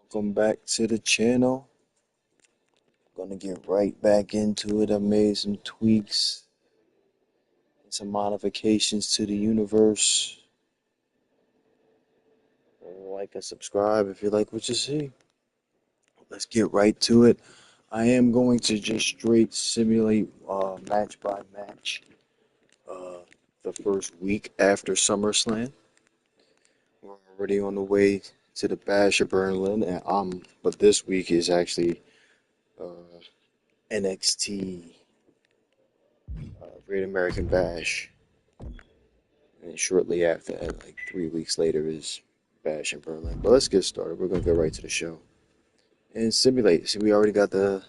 Welcome back to the channel. Gonna get right back into it. I made some tweaks and some modifications to the universe. Like and subscribe if you like what you see. Let's get right to it. I am going to just straight simulate match by match uh, the first week after SummerSlam. We're already on the way to the Bash of Berlin, and but this week is actually uh, NXT Great American Bash. And shortly after that, like 3 weeks later, is Bash in Berlin. But let's get started. We're gonna go right to the show and simulate. See, we already have the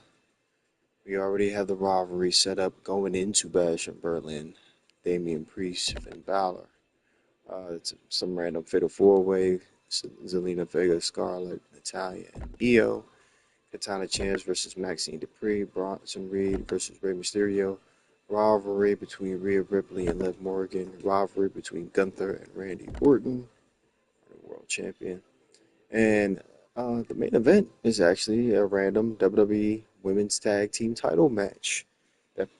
rivalry set up going into Bash in Berlin. Damian Priest, Finn Balor. It's some random fatal four-way. Zelina Vega, Scarlett, Natalia, and Io. Katana Chance versus Maxine Dupree. Bronson Reed versus Rey Mysterio. Rivalry between Rhea Ripley and Liv Morgan. Rivalry between Gunther and Randy Orton, the world champion. And the main event is actually a random WWE Women's Tag Team title match that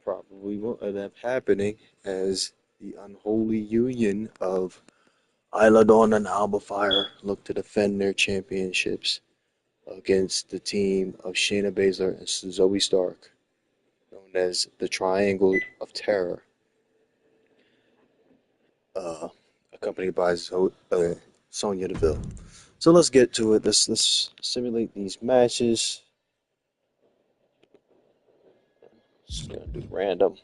probably won't end up happening as the unholy union of Isla Dawn and Alba Fire look to defend their championships against the team of Shayna Baszler and Zoe Stark, known as the Triangle of Terror, uh, accompanied by Sonya Deville. So let's get to it. Let's simulate these matches. Just gonna do random.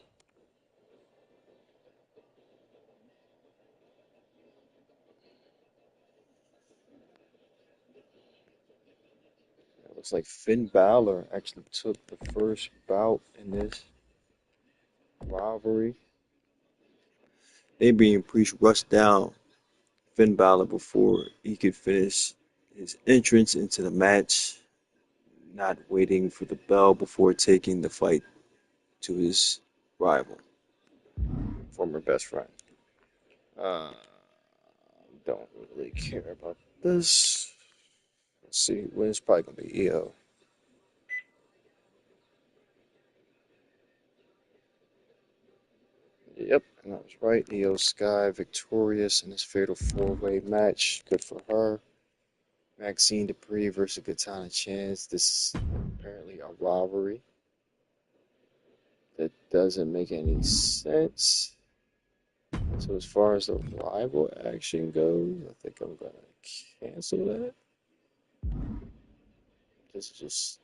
It looks like Finn Balor actually took the first bout in this rivalry. Damian Priest rushed down Finn Balor before he could finish his entrance into the match, not waiting for the bell before taking the fight to his rival, former best friend. Uh, don't really care about this. Let's see, when it's probably gonna be EO. Yep, and that was right. Io Sky victorious in this fatal four-way match. Good for her. Maxine Dupree versus Katana Chance. This is apparently a rivalry that doesn't make any sense. So as far as the rival action goes, I think I'm gonna cancel that. This is just,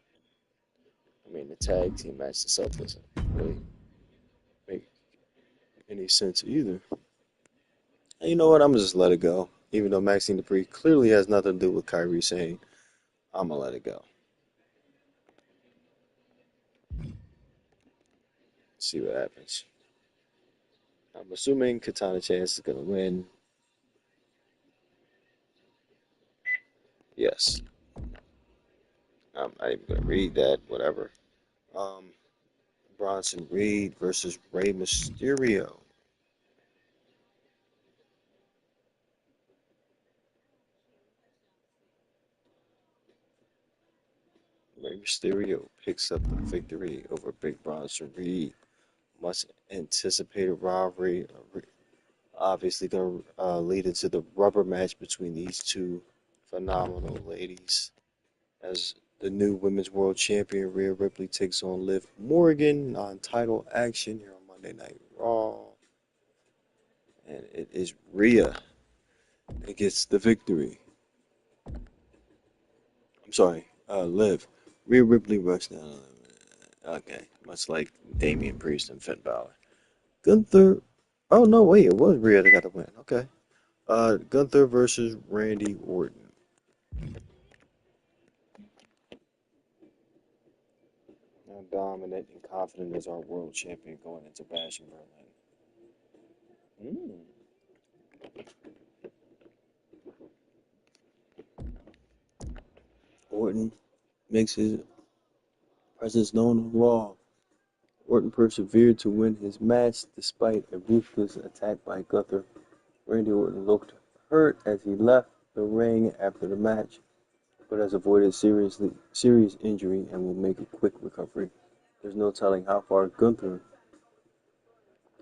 I mean, the tag team match itself doesn't really make any sense either. And you know what? I'm gonna just let it go. Even though Maxine Dupree clearly has nothing to do with Kyrie saying, I'm gonna let it go. See what happens. I'm assuming Katana Chance is gonna win. Yes. I'm not even gonna read that. Whatever. Um, Bronson Reed versus Rey Mysterio. Rey Mysterio picks up the victory over Big Bronson Reed. Much anticipated rivalry. Obviously, going to lead into the rubber match between these two phenomenal ladies. As the new Women's World Champion, Rhea Ripley takes on Liv Morgan, non-title action here on Monday Night Raw. And it is Rhea that gets the victory. I'm sorry, Liv. Rhea Ripley rushed down. Okay, much like Damian Priest and Finn Balor. Gunther. Oh no, wait, it was Rhea that got the win. Okay. Gunther versus Randy Orton. Now dominant and confident as our world champion going into Bash in Berlin. Orton makes his presence known on Raw. Orton persevered to win his match despite a ruthless attack by Gunther. Randy Orton looked hurt as he left the ring after the match. but has avoided serious injury and will make a quick recovery. There's no telling how far Gunther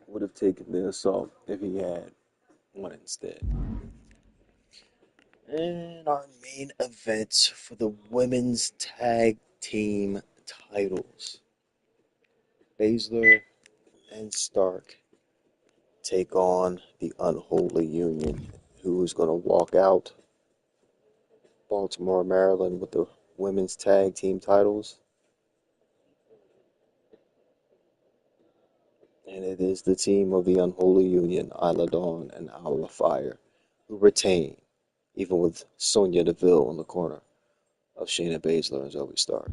would have taken the assault if he had one instead. And our main events for the women's tag team titles. Baszler and Stark take on the Unholy Union, who is going to walk out Baltimore, Maryland with the women's tag team titles. And it is the team of the Unholy Union, Isla Dawn and Isla Fire, who retain, even with Sonya Deville in the corner of Shayna Baszler and Zoe Stark.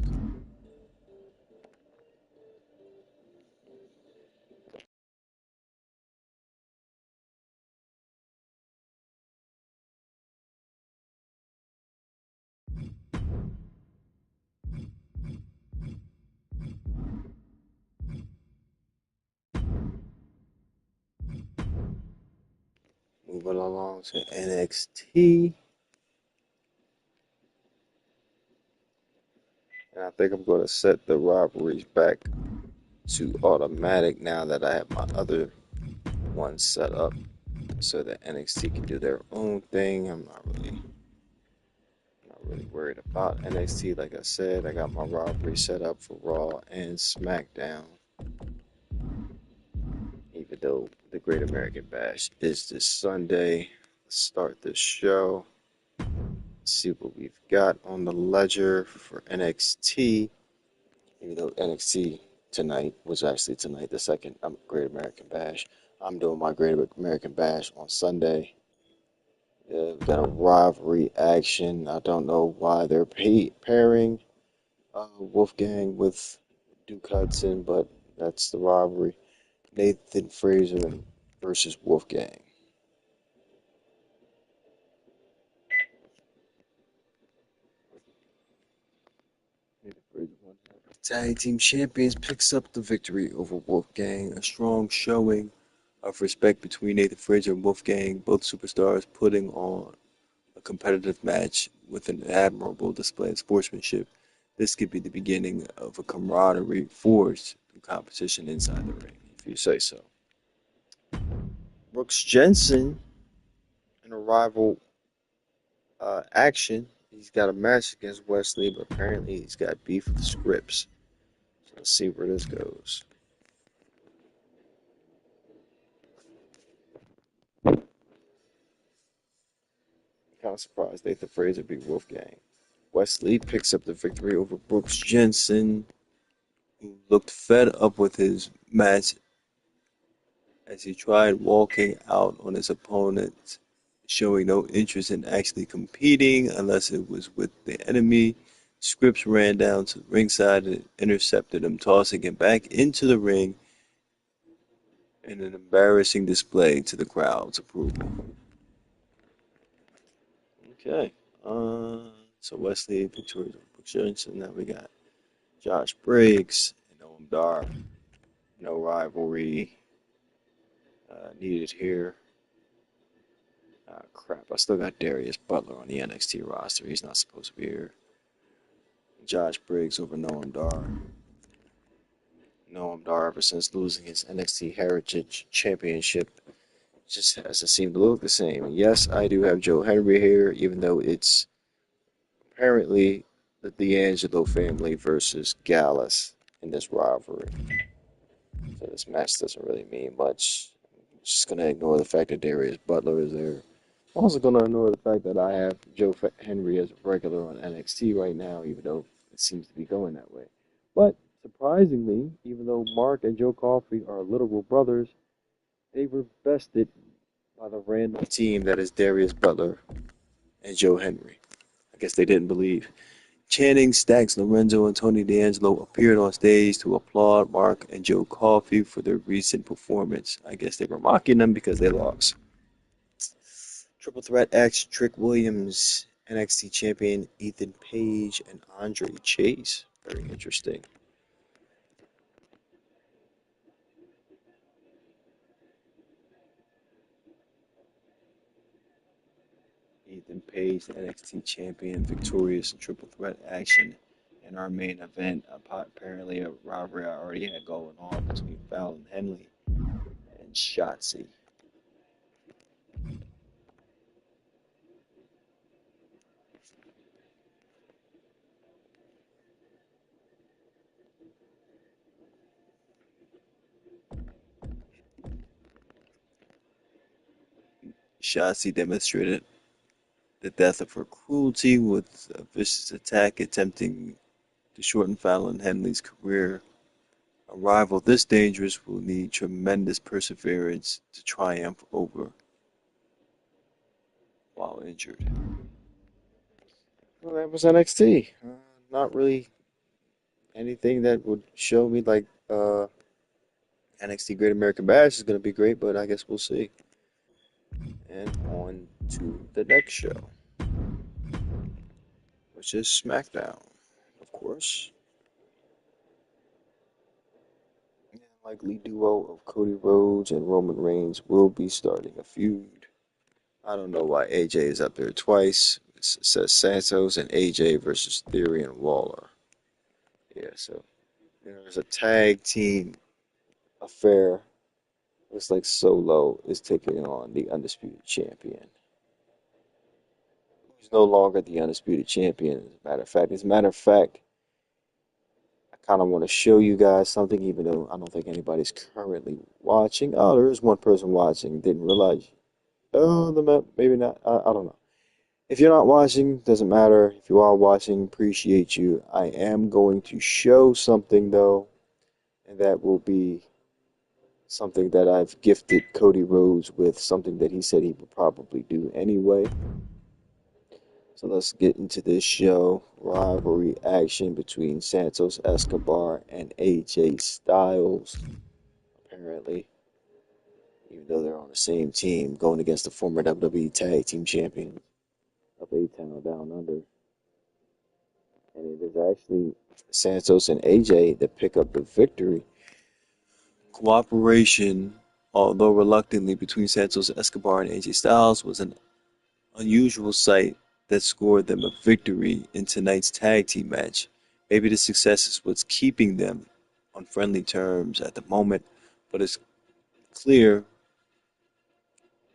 Moving along to NXT. And I think I'm going to set the rivalries back to automatic now that I have my other ones set up so that NXT can do their own thing. I'm not really worried about NXT. Like I said, I got my rivalry set up for Raw and SmackDown. Even though the Great American Bash is this Sunday. Let's start the show. See what we've got on the ledger for NXT. Even though NXT tonight was actually tonight, the second Great American Bash. I'm doing my Great American Bash on Sunday. We've got a rivalry action. I don't know why they're pairing Wolfgang with Duke Hudson, but that's the rivalry. Nathan Fraser versus Wolfgang. Tag Team Champions picks up the victory over Wolfgang. A strong showing of respect between Nathan Fraser and Wolfgang, both superstars putting on a competitive match with an admirable display of sportsmanship. This could be the beginning of a camaraderie forged through competition inside the ring, if you say so. Brooks Jensen in a rival action. He's got a match against Wesley, but apparently he's got beef with Scripps. So let's see where this goes. Kind of surprised Nathan Fraser beat Wolfgang. Wesley picks up the victory over Brooks Jensen, who looked fed up with his match as he tried walking out on his opponent, showing no interest in actually competing unless it was with the enemy. Scripps ran down to the ringside and intercepted him, tossing him back into the ring in an embarrassing display to the crowd's approval. Okay, so Wesley victorious over Brooks Jensen. Now we got Josh Briggs and Noam Dar. No rivalry needed here. Crap, I still got Darius Butler on the NXT roster. He's not supposed to be here. Josh Briggs over Noam Dar. Noam Dar, ever since losing his NXT Heritage Championship, just hasn't seemed to look the same. Yes, I do have Joe Henry here, even though it's apparently the D'Angelo family versus Gallus in this rivalry. So this match doesn't really mean much. I'm just going to ignore the fact that Darius Butler is there. I'm also going to ignore the fact that I have Joe Henry as a regular on NXT right now, even though it seems to be going that way. But surprisingly, even though Mark and Joe Coffey are literal brothers, they were bested by the random team that is Darius Butler and Joe Henry. I guess they didn't believe. Channing, Stacks, Lorenzo, and Tony D'Angelo appeared on stage to applaud Mark and Joe Coffey for their recent performance. I guess they were mocking them because they lost. Triple Threat X, Trick Williams, NXT Champion Ethan Page, and Andre Chase. Very interesting. Ethan Page, the NXT champion, victorious in triple threat action in our main event. Apparently, a rivalry I already had going on between Fallon Henley and Shotzi. Shotzi demonstrated the death of her cruelty with a vicious attack attempting to shorten Fallon Henley's career. A rival this dangerous will need tremendous perseverance to triumph over while injured. Well, that was NXT. Not really anything that would show me like NXT Great American Bash is going to be great, but I guess we'll see. And on to the next show, which is SmackDown, of course. And likely duo of Cody Rhodes and Roman Reigns will be starting a feud. I don't know why AJ is up there twice. It says Santos and AJ versus Theory and Waller. Yeah, so there's a tag team affair. Looks like Solo is taking on the Undisputed Champion. He's no longer the Undisputed Champion, as a matter of fact, I kind of want to show you guys something, even though I don't think anybody's currently watching. Oh, there is one person watching. Didn't realize. Oh, the map, maybe not. I don't know. If you're not watching, doesn't matter. If you are watching, appreciate you. I am going to show something though, and that will be something that I've gifted Cody Rhodes with, something that he said he would probably do anyway. So let's get into this show. Rivalry action between Santos Escobar and AJ Styles. Apparently, even though they're on the same team, going against the former WWE Tag Team Champion of A-Town Down Under. And it is actually Santos and AJ that pick up the victory. Cooperation, although reluctantly, between Santos Escobar and AJ Styles was an unusual sight that scored them a victory in tonight's tag team match. Maybe the success is what's keeping them on friendly terms at the moment, but it's clear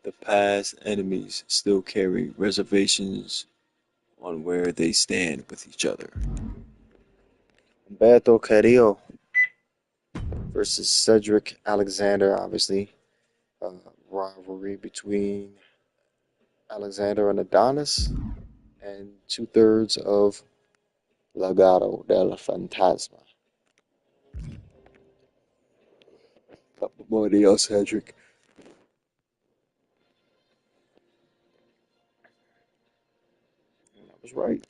the past enemies still carry reservations on where they stand with each other. Humberto Carrillo versus Cedric Alexander, obviously. Rivalry between Alexander and Adonis, and two-thirds of Legado del Fantasma. Couple more deal, Cedric. I was right.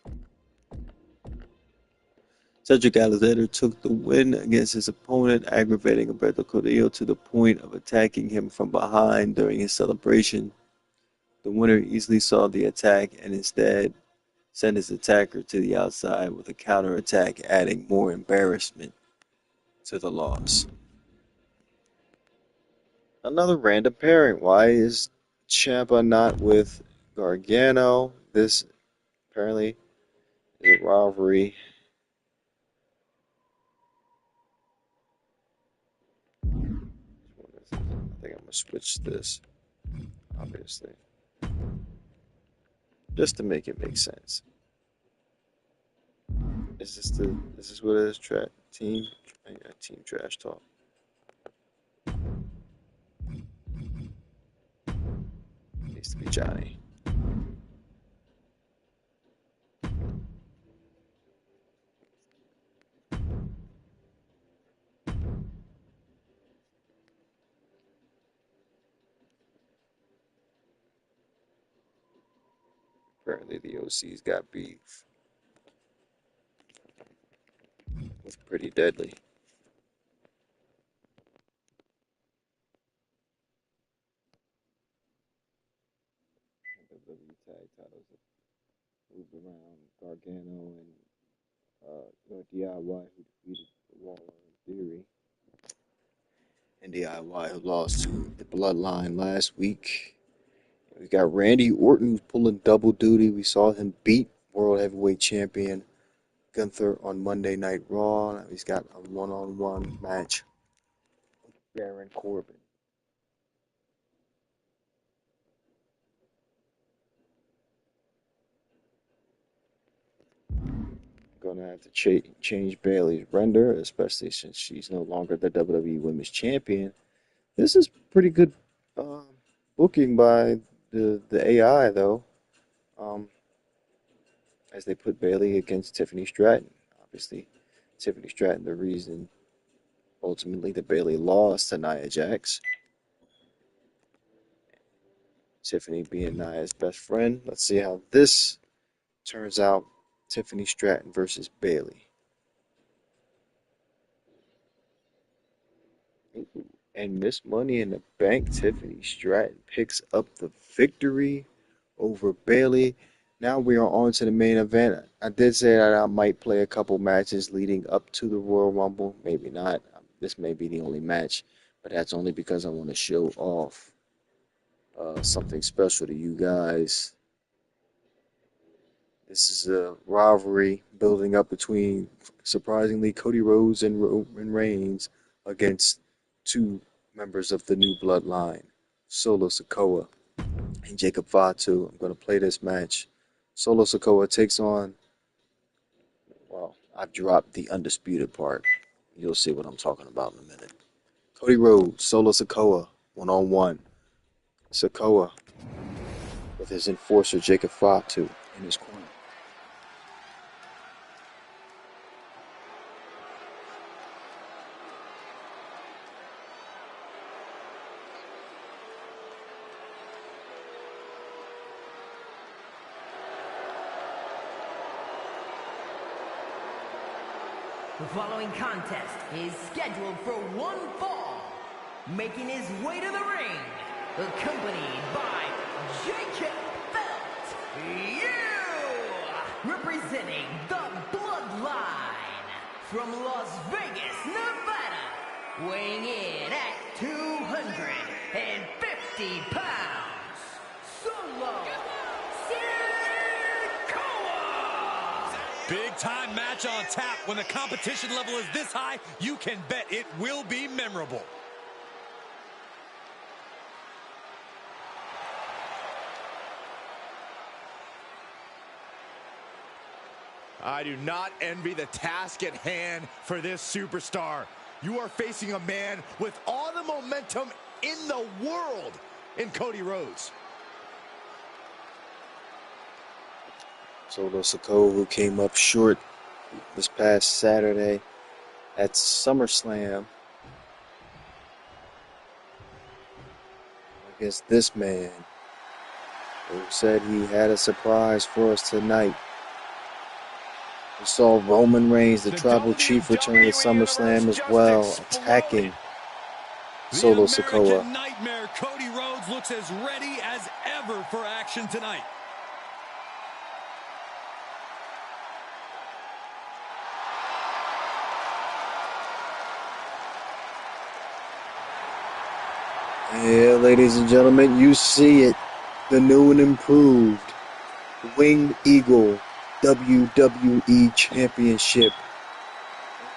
Cedric Alexander took the win against his opponent, aggravating Alberto Carrillo to the point of attacking him from behind during his celebration. The winner easily saw the attack and instead sent his attacker to the outside with a counterattack, adding more embarrassment to the loss. Another random pairing. Why is Ciampa not with Gargano? This apparently is a rivalry. I think I'm gonna switch this, obviously, just to make it make sense. Is this what it is? Team trash talk. Needs to be Johnny. Apparently the OC's got beef with Pretty Deadly. WWE tag titles have moved around. Gargano and DIY who defeated Waller in Theory. And DIY who lost to the Bloodline last week. We got Randy Orton who's pulling double duty. We saw him beat World Heavyweight Champion Gunther on Monday Night Raw. Now he's got a one-on-one match with Baron Corbin. Gonna have to change Bayley's render, especially since she's no longer the WWE Women's Champion. This is pretty good um, booking by the AI, though, um, as they put Bayley against Tiffany Stratton. Obviously, Tiffany Stratton, the reason ultimately that Bayley lost to Nia Jax. Tiffany being Nia's best friend. Let's see how this turns out. Tiffany Stratton versus Bayley. And Miss Money in the Bank, Tiffany Stratton picks up the victory over Bayley. Now we are on to the main event. I did say that I might play a couple matches leading up to the Royal Rumble. Maybe not. This may be the only match, but that's only because I want to show off something special to you guys. This is a rivalry building up between, surprisingly, Cody Rhodes and Roman Reigns against two members of the new bloodline, Solo Sikoa and Jacob Fatu. I'm going to play this match. Solo Sikoa takes on, well, I've dropped the undisputed part. You'll see what I'm talking about in a minute. Cody Rhodes, Solo Sikoa, one-on-one. Sikoa with his enforcer, Jacob Fatu, in his corner. The following contest is scheduled for one fall. Making his way to the ring, accompanied by Jacob Felt, representing the Bloodline from Las Vegas, Nevada, weighing in at 250 pounds, Solo Big time match on tap. When the competition level is this high, you can bet it will be memorable. I do not envy the task at hand for this superstar. You are facing a man with all the momentum in the world in Cody Rhodes. Solo Sikoa, who came up short this past Saturday at SummerSlam against this man who said he had a surprise for us tonight. We saw Roman Reigns, the tribal chief, return to SummerSlam as well, attacking Solo Sikoa. The Nightmare, Cody Rhodes, looks as ready as ever for action tonight. Yeah, ladies and gentlemen, you see it. The new and improved Winged Eagle WWE Championship.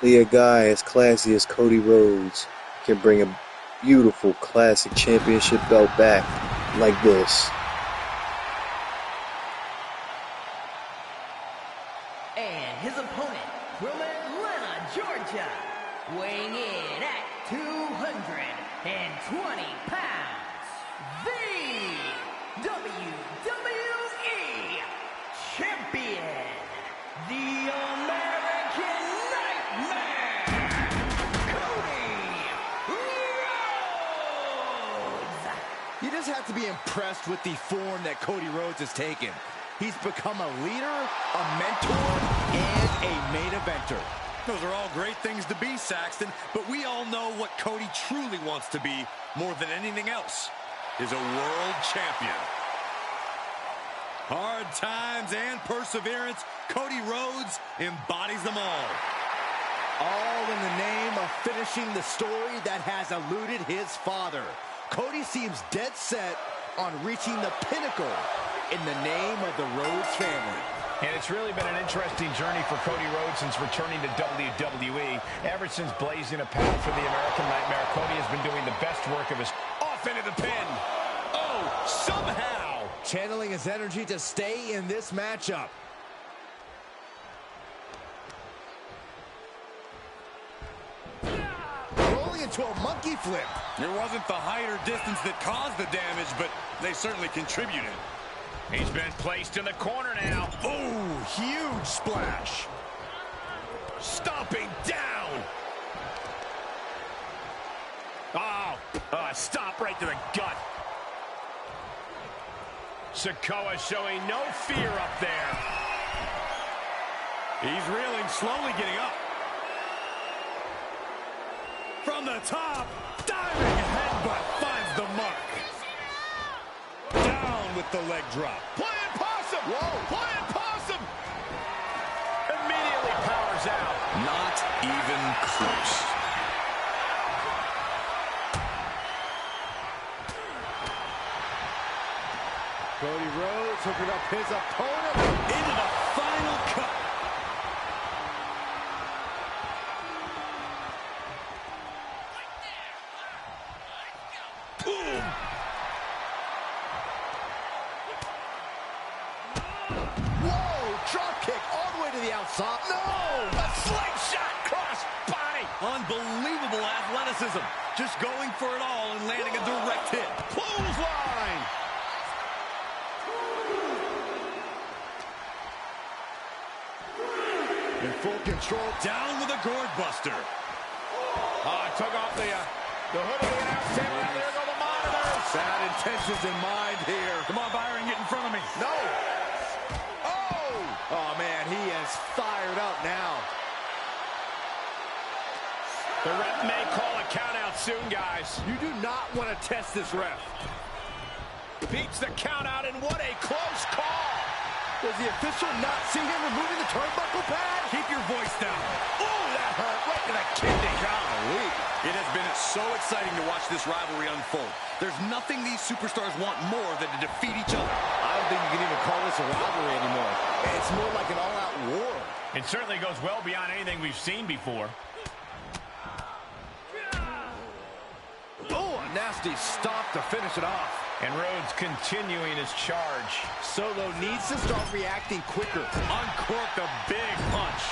Only a guy as classy as Cody Rhodes can bring a beautiful classic championship belt back like this. And his opponent from Atlanta, Georgia, weighing in at 220 pounds, the WWE Champion, the American Nightmare, Cody Rhodes. You just have to be impressed with the form that Cody Rhodes has taken. He's become a leader, a mentor, and a main eventer. Those are all great things to be, Saxton, but we all know what Cody truly wants to be more than anything else is a world champion. Hard times and perseverance, Cody Rhodes embodies them all. All in the name of finishing the story that has eluded his father. Cody seems dead set on reaching the pinnacle in the name of the Rhodes family. And it's really been an interesting journey for Cody Rhodes since returning to WWE. Ever since blazing a path for the American Nightmare, Cody has been doing the best work of his... Off into the pin. Oh, somehow. Channeling his energy to stay in this matchup. Rolling into a monkey flip. It wasn't the height or distance that caused the damage, but they certainly contributed. He's been placed in the corner now. Oh, huge splash. Stomping down. Oh, stop right to the gut. Sikoa showing no fear up there. He's reeling, slowly getting up. From the top, diving headbutt finds the mark. Down with the leg drop. Playing possum. Whoa. Playing possum. Immediately powers out. Not even close. Cody Rhodes hooking up his opponent. Into the final cut. Boom. Whoa, drop kick all the way to the outside. No! A slingshot cross body. Unbelievable athleticism. Just going for it all and landing a direct hit. Clothesline. In full control. Down with a gourd buster. Took off the hood of the announce table. Now there go the monitors. Bad intentions in mind here. Come on, Byron, get in front of me. No! Oh! Oh, man, he is fired up now. The ref may call a count out soon, guys. You do not want to test this ref. Beats the count out, and what a close call. Does the official not see him removing the turnbuckle pad? Keep your voice down. Oh, that hurt right to the kidney. Golly. It has been so exciting to watch this rivalry unfold. There's nothing these superstars want more than to defeat each other. I don't think you can even call this a rivalry anymore. It's more like an all-out war. It certainly goes well beyond anything we've seen before. Oh, a nasty stop to finish it off. And Rhodes continuing his charge. Solo needs to start reacting quicker. Uncorked a big punch.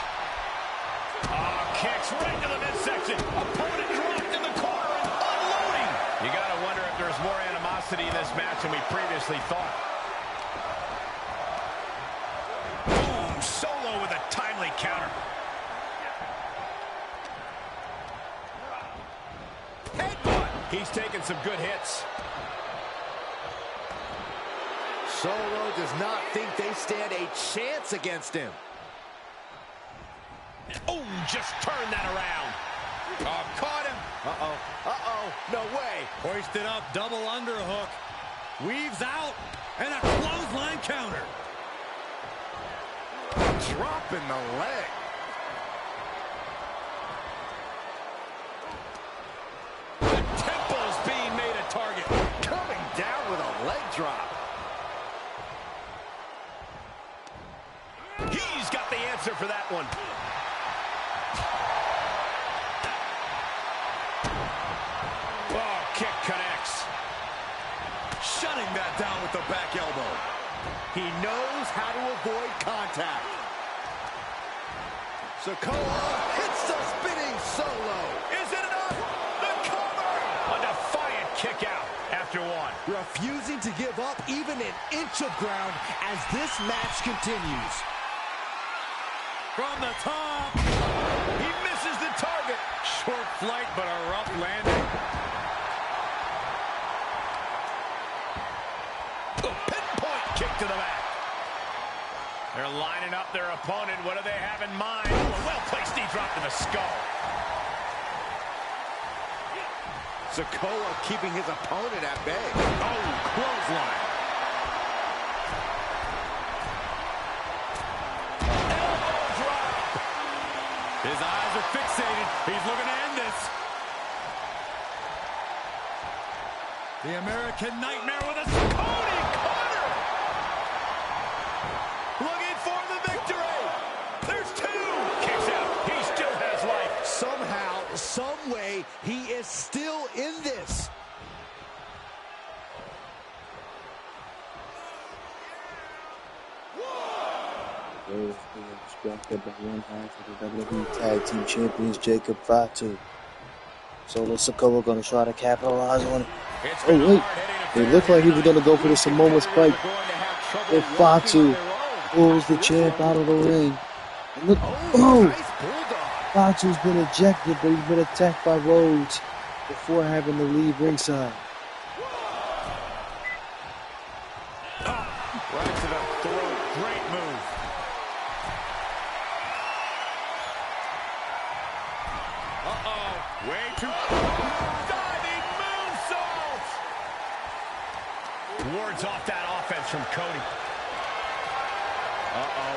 Kicks right to the midsection. Opponent dropped in the corner and unloading. You got to wonder if there's more animosity in this match than we previously thought. Boom! Solo with a timely counter. Headbutt. He's taking some good hits. Solo does not think they stand a chance against him. Oh, just turn that around. Oh, caught him. Uh-oh. Uh-oh. No way. Hoisted up, double underhook. Weaves out, and a clothesline counter. Dropping the leg. The temple's being made a target. Coming down with a leg drop. He's got the answer for that one. Oh, kick connects. Shutting that down with the back elbow. He knows how to avoid contact. Sikoa hits the spinning Solo. Is it enough? The cover! A defiant kick out after one. Refusing to give up even an inch of ground as this match continues. From the top. He misses the target. Short flight, but a rough landing. The pinpoint kick to the back. They're lining up their opponent. What do they have in mind? Oh, a well-placed knee drop to the skull. Sikoa keeping his opponent at bay. Oh, clothesline. Elbow drop. His eyes are fixated. He's looking to end this. The American Nightmare with a Cody Cutter. Looking for the victory. There's two. Kicks out. He still has life. Somehow, some way, he is still in this. Rose being distracted by one half of the WWE Tag Team Champions, Jacob Fatu. Solo Sikoa gonna try to capitalize on it. Oh wait, it looked like he was gonna go for the Samoa spike. But Fatu pulls the champ out of the ring. And look, oh! Fatu's been ejected, but he's been attacked by Rhodes before having to leave ringside. Right to the throat. Great move. Uh-oh. Way too... Diving moonsault! Wards off that offense from Cody.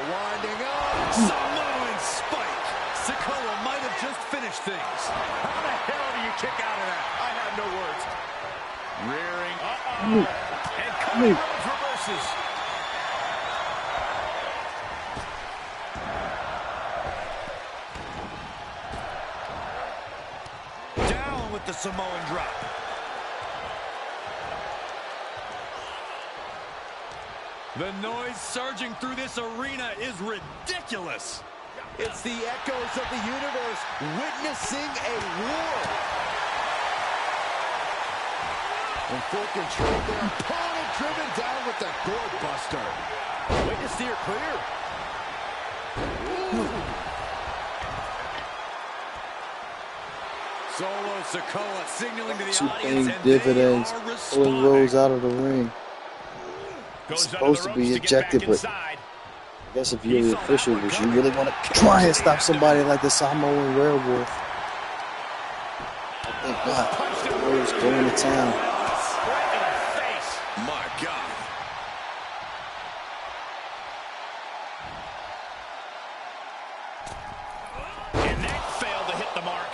Winding up. Samoan spike. Sikoa might have just finished things. How the hell do you kick out of that? I have no words. Rearing. And Cody Rhodes reverses. Down with the Samoan drop. The noise surging through this arena is ridiculous. It's the echoes of the universe witnessing a war. In full control, their opponent driven down with the gourd buster. Way to steer clear. Solo Sikoa signaling to the Two audience, paying and dividends, they are pulling Rose out of the ring. Goes Supposed to be ejected, but I guess if you're the official, would you really want to try and stop somebody like the Samoan werewolf? I think not. Rose going to town. My God. And that failed to hit the mark.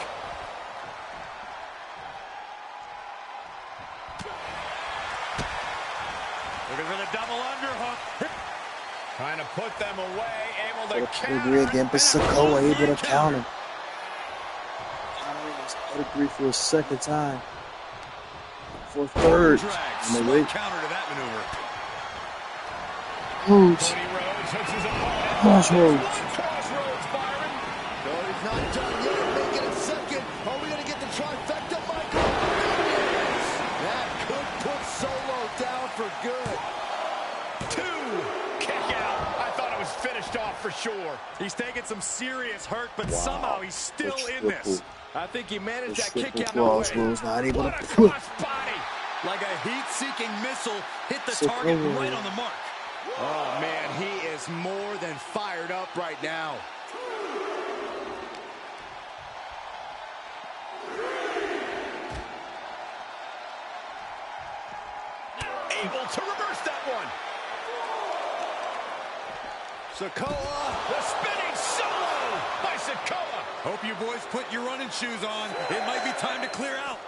Looking for the double underhook. Trying to put them away, able to Pedigree again, but Sikoa able to counter. Pedigree for a second time. For a third. And they wait. Counter to that maneuver. Rhodes. Cody Rhodes hits his opponent. Crossroads. Crossroads, Byron. Cody's not done yet. Make it a second. Are we going to get the trifecta, Michael? That could put Solo down for good. Kick out. I thought it was finished off for sure. He's taking some serious hurt, but somehow he's still in this. I think he managed that kick out. Crossroads not able to What a put. crossbody. Like a heat-seeking missile, hit the Sikoa. target right on the mark. Oh, man, he is more than fired up right now. Able to reverse that one. Sikoa. The spinning solo by Sikoa. Hope you boys put your running shoes on. It might be time to clear out.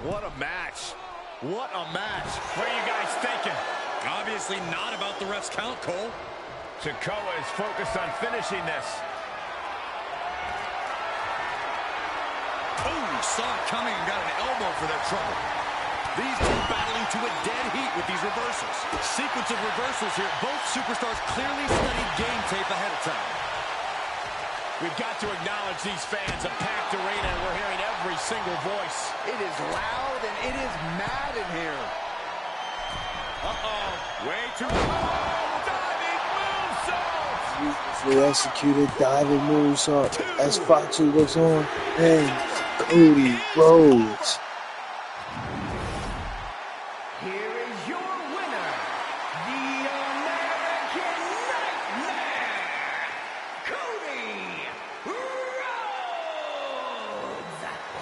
What a match. What a match. What are you guys thinking? Obviously not about the ref's count, Cole. Sikoa is focused on finishing this. Oh, saw it coming and got an elbow for that trouble. These two battling to a dead heat with these reversals. Sequence of reversals here. Both superstars clearly studied game tape ahead of time. We've got to acknowledge these fans, a packed arena, and we're hearing every single voice. It is loud and it is mad in here. Uh-oh. Way too diving moonsault. Beautifully executed diving moonsault as Fatu looks on. And Cody Rhodes. Here is your winner, the American Nightmare, Cody Rhodes.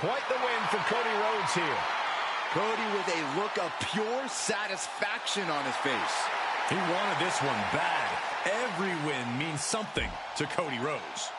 Quite the win for Cody Rhodes here. Cody with a look of pure satisfaction on his face. He wanted this one bad. Every win means something to Cody Rhodes.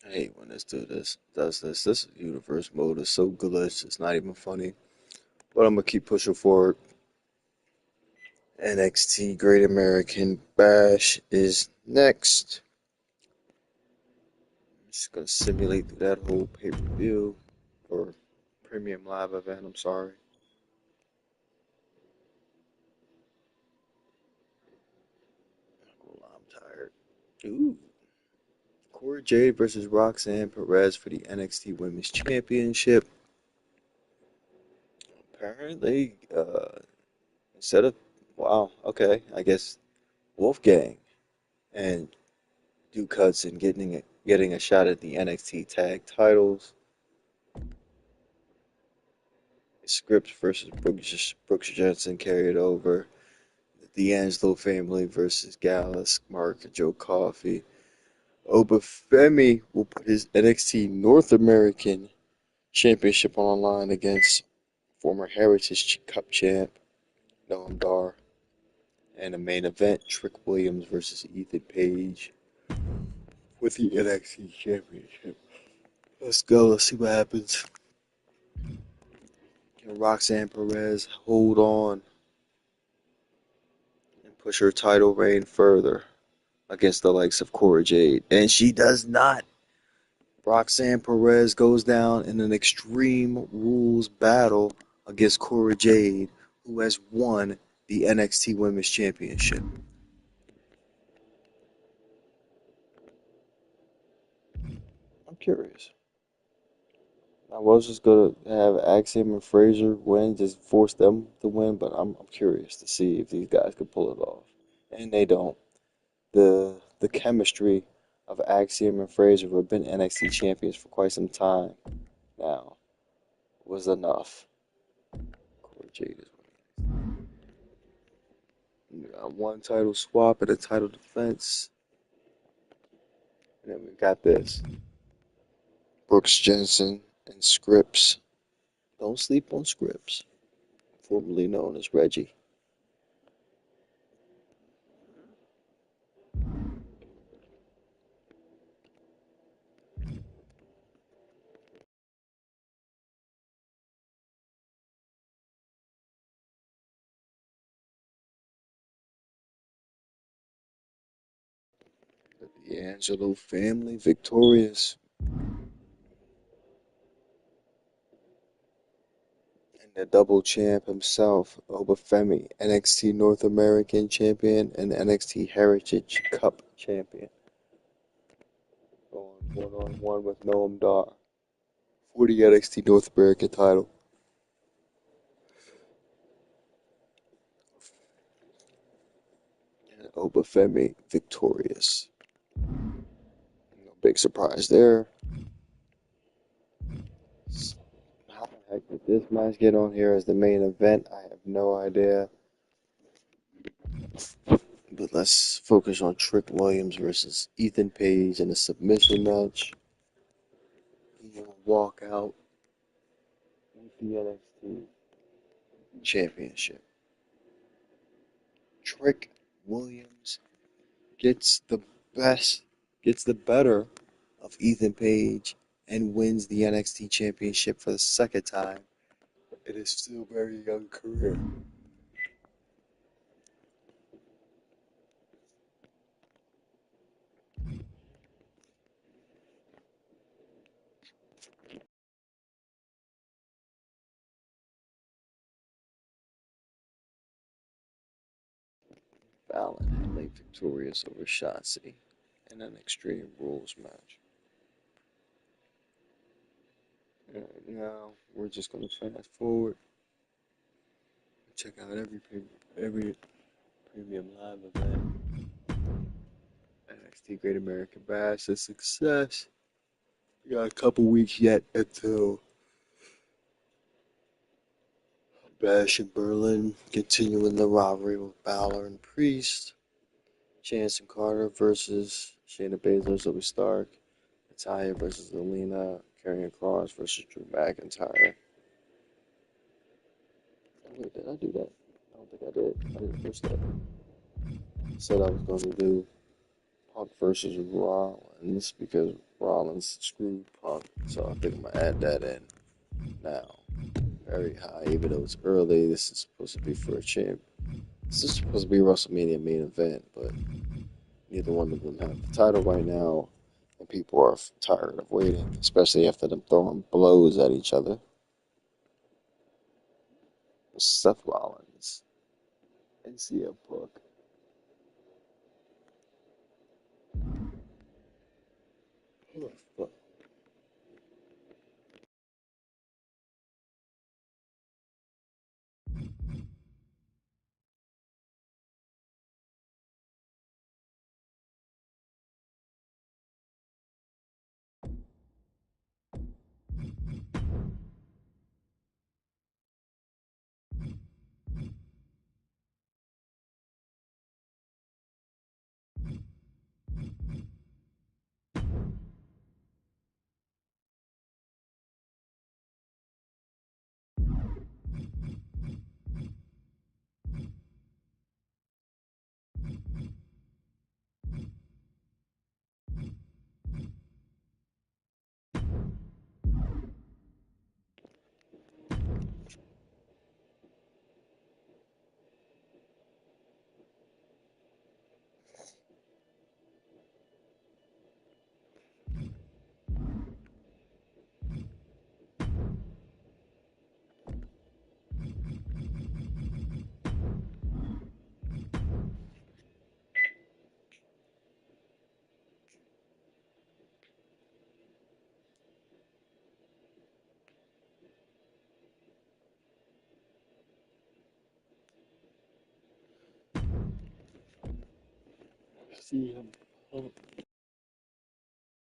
I hate when this dude does this. This universe mode is so glitched, it's not even funny. But I'm gonna keep pushing forward. NXT Great American Bash is next. I'm just gonna simulate through that whole pay-per-view or premium live event. I'm sorry. Well, I'm tired. Ooh. Cora Jade versus Roxanne Perez for the NXT Women's Championship. Apparently, instead of wow, okay, I guess Wolfgang and Duke Hudson getting a shot at the NXT Tag Titles. Scripps versus Brooks Jensen carried over. The D'Angelo family versus Gallus, Mark, and Joe Coffey. Obafemi will put his NXT North American Championship on the line against former Heritage Cup champ Noam Dar. And the main event, Trick Williams versus Ethan Page with the NXT Championship. Let's go. Let's see what happens. Can Roxanne Perez hold on and push her title reign further against the likes of Cora Jade? And she does not. Roxanne Perez goes down in an Extreme Rules battle against Cora Jade, who has won the NXT Women's Championship. I'm curious. I was just gonna have Axiom and Fraser win, just force them to win, but I'm curious to see if these guys could pull it off. And they don't. The chemistry of Axiom and Fraser, who have been NXT champions for quite some time now, was enough. Cora Jade is winning. We got one title swap and a title defense. And then we got this. Brooks Jensen and Scripps. Don't sleep on Scripps, formerly known as Reggie. The D'Angelo family victorious. And the double champ himself, Obafemi, NXT North American champion and NXT Heritage Cup champion. Going one-on-one with Noam Dar for the NXT North American title. And Obafemi victorious. No big surprise there. How the heck did this match get on here as the main event? I have no idea. But let's focus on Trick Williams versus Ethan Page in a submission match. He will walk out with the NXT Championship. Trick Williams gets the gets the better of Ethan Page and wins the NXT Championship for the second time. It is still a very young career. Fallon Henley victorious over Shotzi in an Extreme Rules match. Now we're just gonna fast forward. Check out every premium live event. NXT Great American Bash a success. We got a couple weeks yet until Bash in Berlin, continuing the rivalry with Balor and Priest. Chance and Carter versus Shayna Baszler, Zoe Stark. Natalya versus Alina. Karrion Kross versus Drew McIntyre. Oh, wait, did I do that? I don't think I did. I didn't push that. I said I was going to do Punk versus Rollins because Rollins screwed Punk. So I think I'm gonna add that in now. Very high, even though it's early. This is supposed to be for a champ. This is supposed to be a WrestleMania main event, but neither one of them have the title right now, and people are tired of waiting, especially after them throwing blows at each other. Seth Rollins and CM Punk. Oh, fuck. CM Punk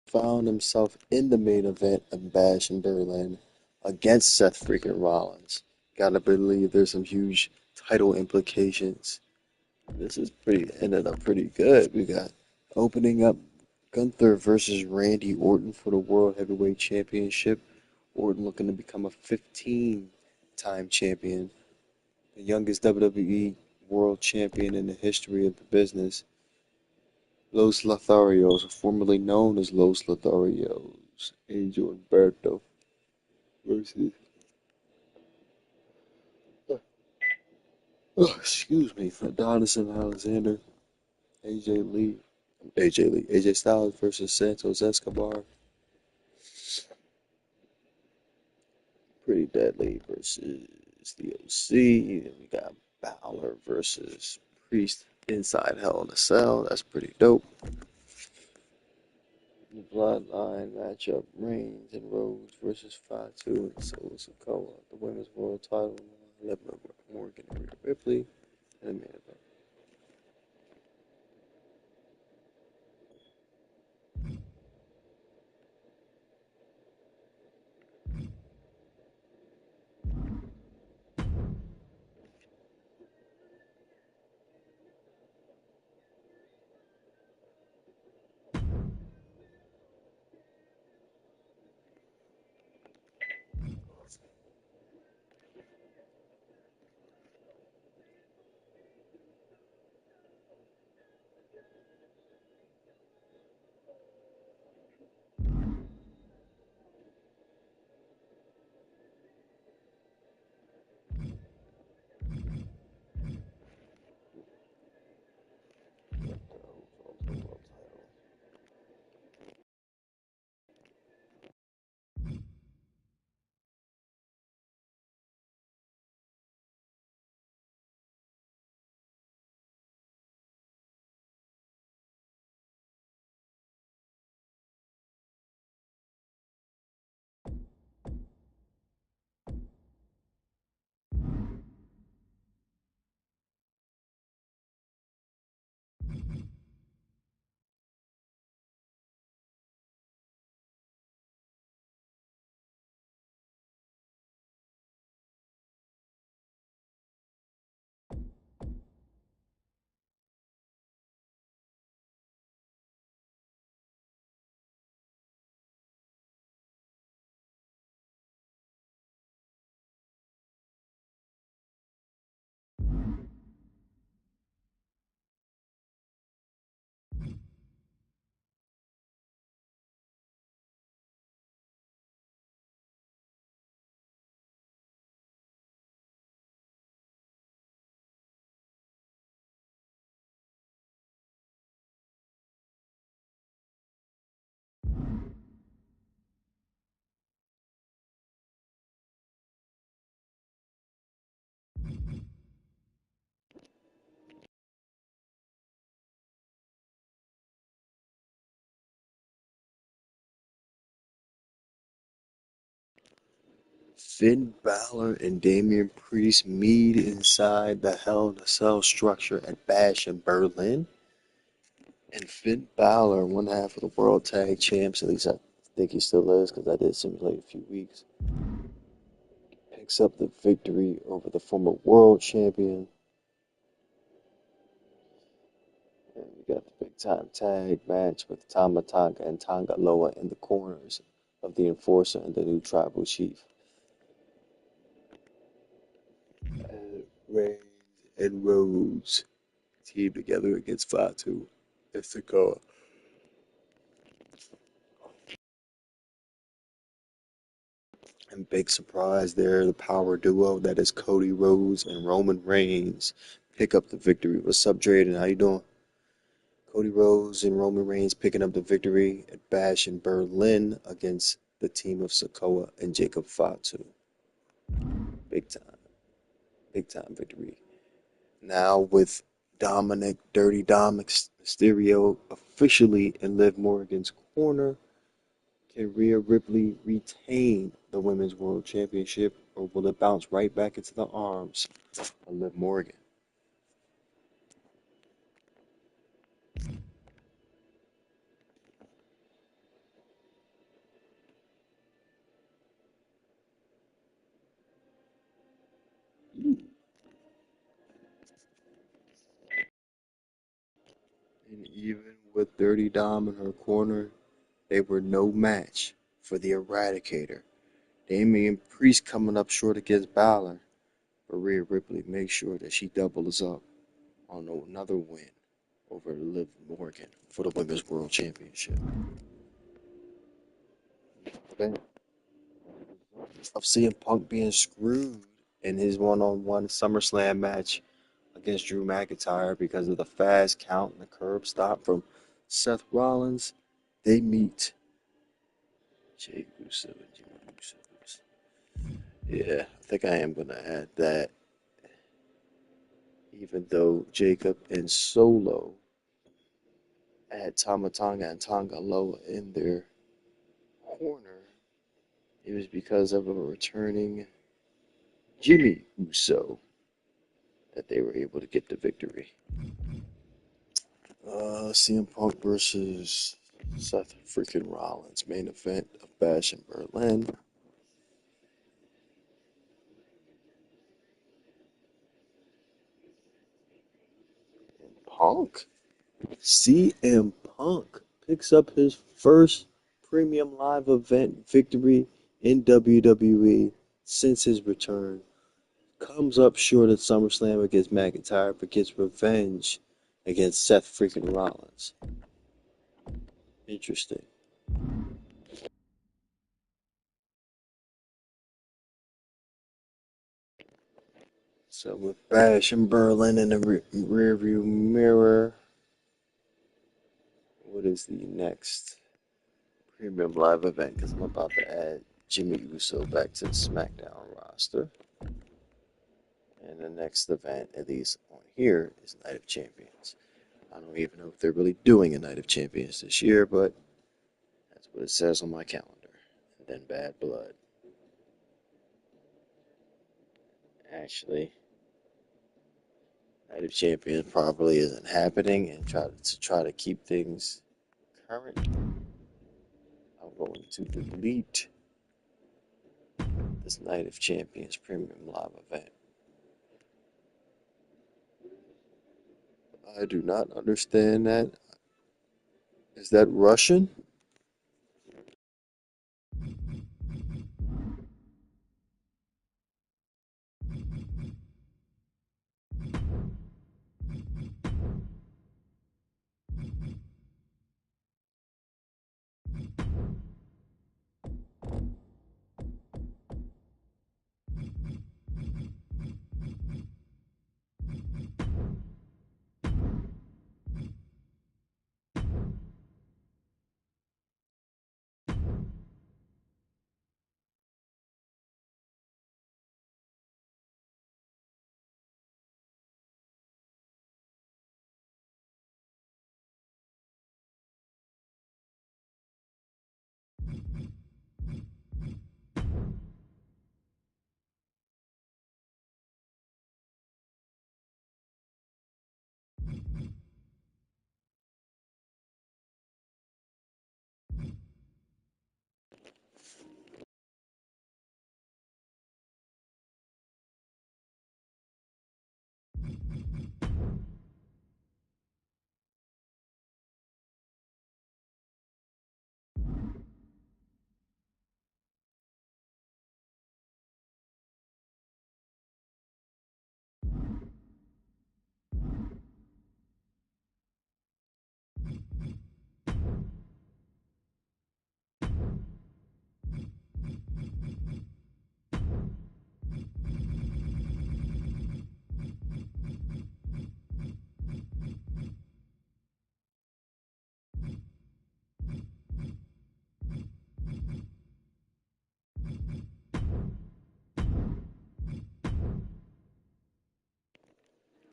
found himself in the main event of Bash in Berlin against Seth freaking Rollins. Gotta believe there's some huge title implications. This is pretty ended up pretty good. We got opening up Gunther versus Randy Orton for the World Heavyweight Championship. Orton looking to become a 15-time champion, the youngest WWE World Champion in the history of the business. Los Lotharios, formerly known as Los Lotharios, Angel Umberto versus, excuse me, Adonis and Alexander, AJ Lee, AJ Styles versus Santos Escobar, Pretty Deadly versus the OC. Then we got Balor versus Priest inside Hell in a Cell. That's pretty dope. The Bloodline matchup: Reigns and Rhodes versus Fatu and Solo Sikoa. The Women's World Title: Liv Morgan and Rhea Ripley. And the main event. Finn Balor and Damian Priest meet inside the Hell in a Cell structure at Bash in Berlin. And Finn Balor, one half of the World Tag Champs, at least I think he still is because I did simulate a few weeks, picks up the victory over the former World Champion. And we got the big time tag match with Tama Tonga and Tonga Loa in the corners of the Enforcer and the new Tribal Chief. Reigns and Rhodes team together against Fatu and Sikoa. And big surprise there, the power duo that is Cody Rhodes and Roman Reigns pick up the victory. What's up, Drayden? How you doing? Cody Rhodes and Roman Reigns picking up the victory at Bash in Berlin against the team of Sikoa and Jacob Fatu. Big time victory. Now with Dominic, Dirty Dominic Mysterio officially in Liv Morgan's corner, can Rhea Ripley retain the Women's World Championship, or will it bounce right back into the arms of Liv Morgan? And even with Dirty Dom in her corner, they were no match for the Eradicator. Damian Priest coming up short against Balor, but Rhea Ripley makes sure that she doubles up on another win over Liv Morgan for the Women's World Championship. Of CM Punk being screwed in his one-on-one SummerSlam match against Drew McIntyre because of the fast count and the curb stop from Seth Rollins, they meet Jey Uso and Jimmy Uso. Yeah, I think I am going to add that, even though Jacob and Solo had Tama Tonga and Tonga Loa in their corner, it was because of a returning Jimmy Uso that they were able to get the victory. CM Punk versus Seth freaking Rollins, main event of Bash in Berlin. And CM Punk picks up his first premium live event victory in WWE since his return. Comes up short at SummerSlam against McIntyre, but gets revenge against Seth freaking Rollins. Interesting. So with Bash in Berlin in the rearview mirror, what is the next premium live event? Because I'm about to add Jimmy Uso back to the SmackDown roster. And the next event, at least on here, is Night of Champions. I don't even know if they're really doing a Night of Champions this year, but that's what it says on my calendar. And then Bad Blood. Actually, Night of Champions probably isn't happening, and try to keep things current, I'm going to delete this Night of Champions premium live event. I do not understand that. Is that Russian?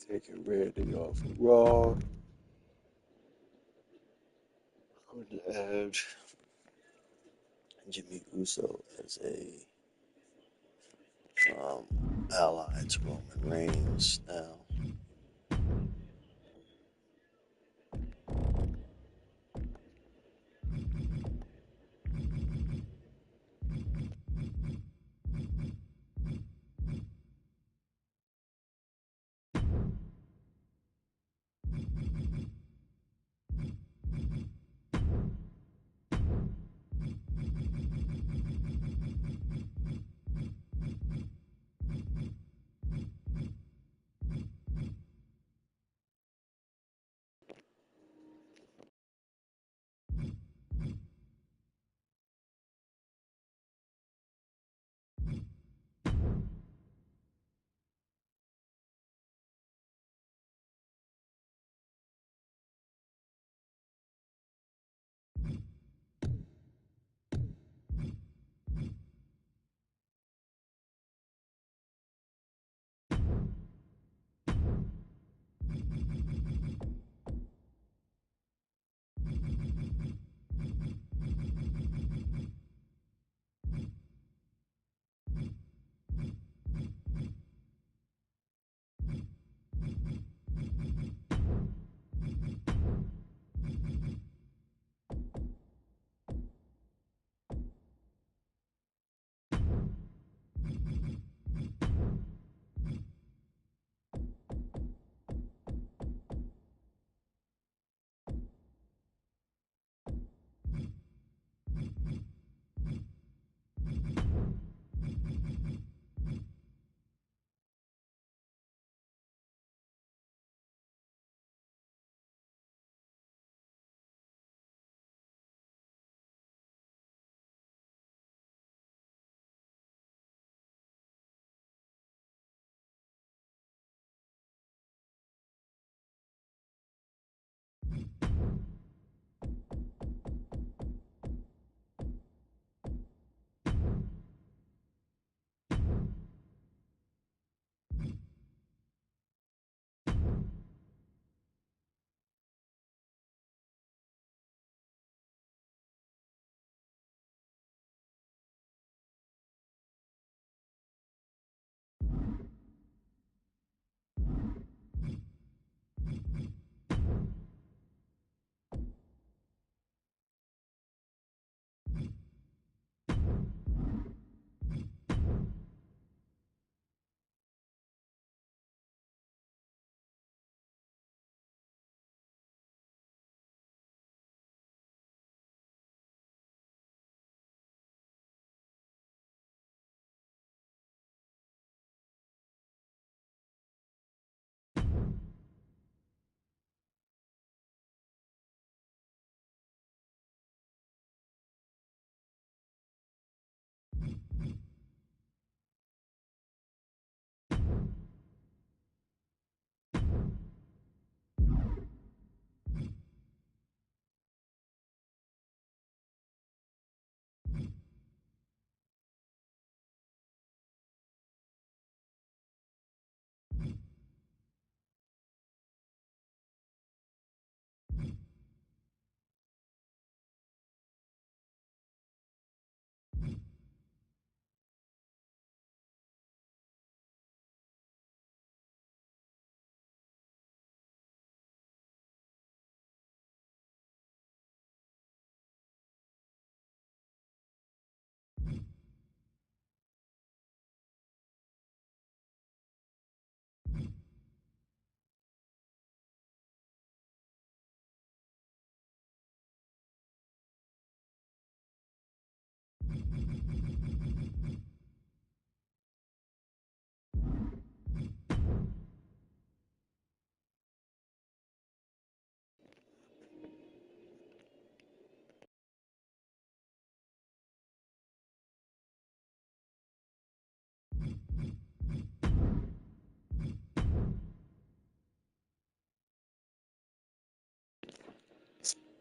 Taking Randy off of Raw. Going to add Jimmy Uso as a ally to Roman Reigns now.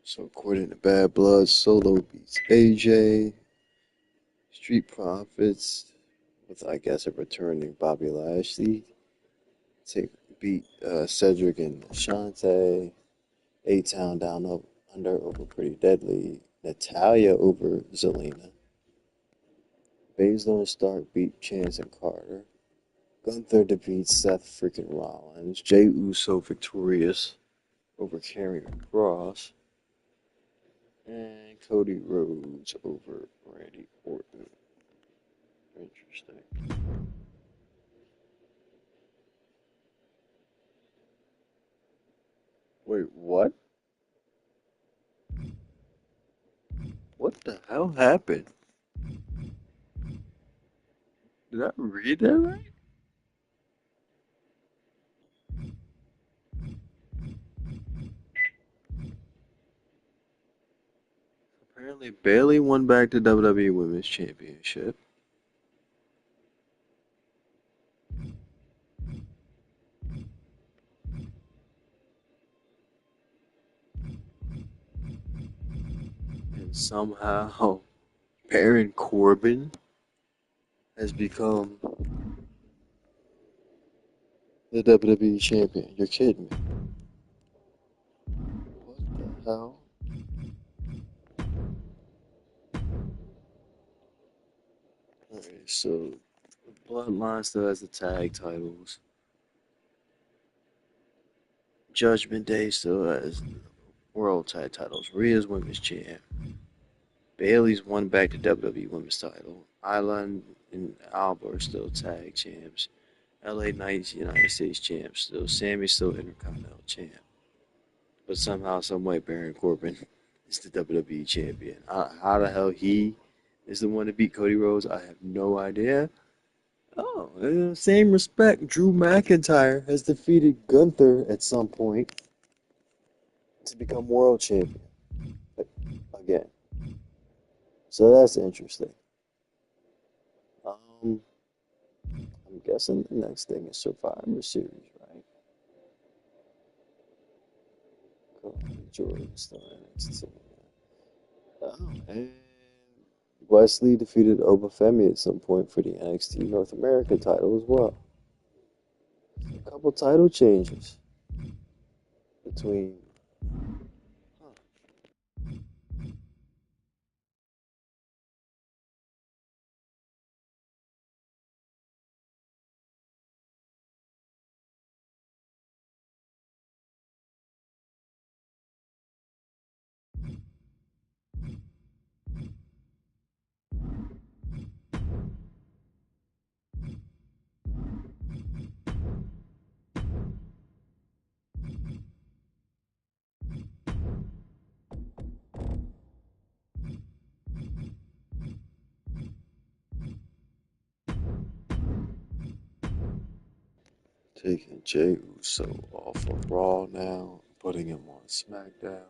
So according to Bad Blood, Solo beats AJ. Street Profits with, I guess, a returning Bobby Lashley. Take beat Cedric and Shante. A-Town down under over Pretty Deadly. Natalia over Zelina. Baszler and Stark beat Chance and Carter. Gunther defeats Seth freaking Rollins. Jey Uso victorious over Karrion Cross. And Cody Rhodes over Randy Orton. Interesting. Wait, what? What the hell happened? Did I read that right? Apparently, Bayley won back the WWE Women's Championship. And somehow, Baron Corbin has become the WWE Champion. You're kidding me. What the hell? Alright, so Bloodline still has the tag titles. Judgment Day still has world tag titles. Rhea's women's champ. Bayley's won back the WWE women's title. Isla and Alba are still tag champs. LA Knight's United States champ still. Sammy's still Intercontinental champ. But somehow, someway, Baron Corbin is the WWE champion. How the hell he is the one to beat Cody Rhodes, I have no idea. Oh, same respect. Drew McIntyre has defeated Gunther at some point to become world champion again. So that's interesting. Um, I'm guessing the next thing is Survivor Series, right? Cool. Jordan still in NXT. Oh, and Wesley defeated Obafemi at some point for the NXT North America title as well. A couple title changes between. Huh. Taking Jey Uso off of Raw now, putting him on SmackDown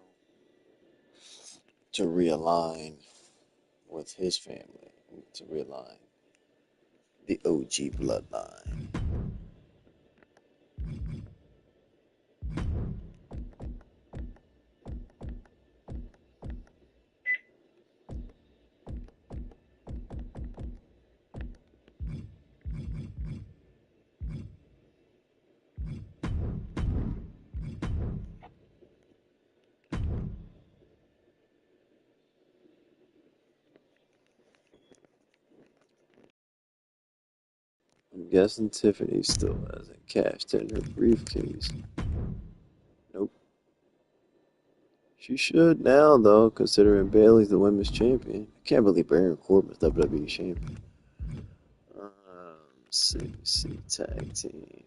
to realign with his family, to realign the OG bloodline. I'm guessing Tiffany still hasn't cashed in her briefcase. Nope. She should now, though, considering Bayley's the women's champion. I can't believe Baron Corbin's WWE champion. CC tag team.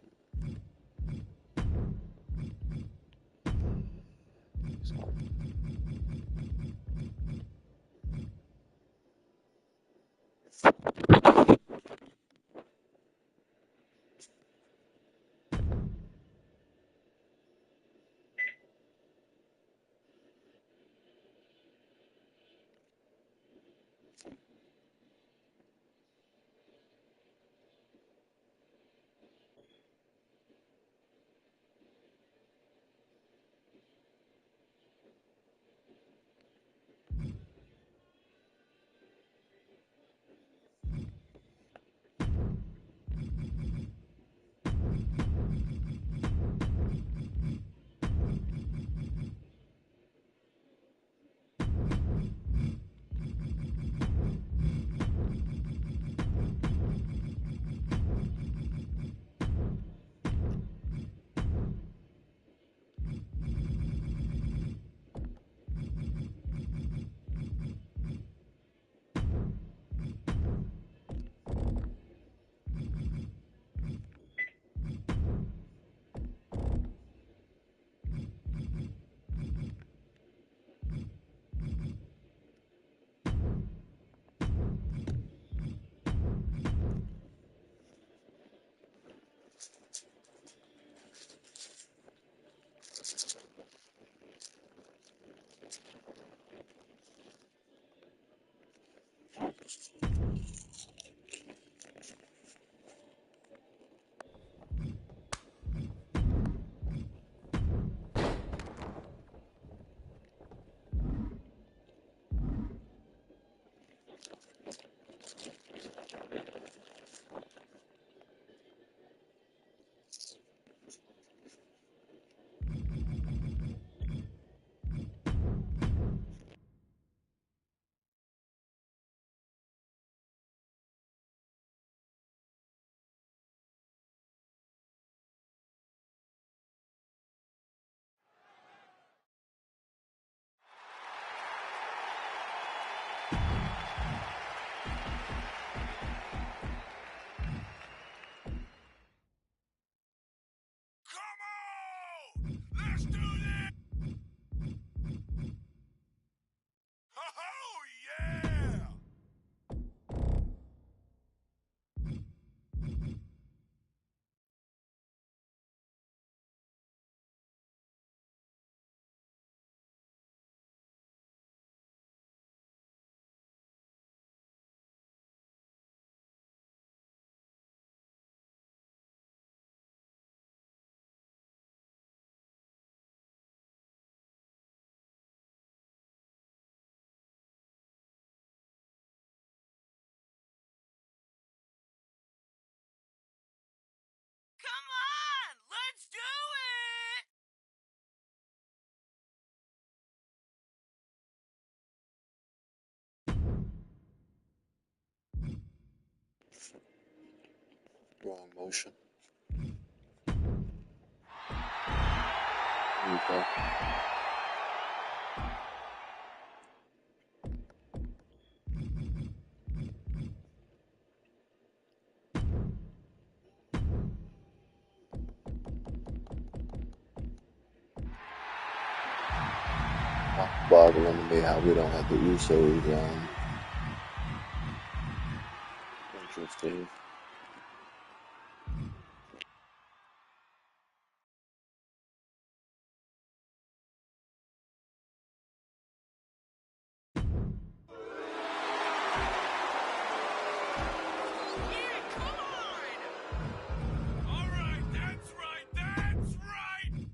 Let's do this! Oh, yeah! Come on! Let's do it! Wrong motion. There we go. Boggling to me how we don't have the Usos interesting. Yeah, come on! All right, that's right, that's right!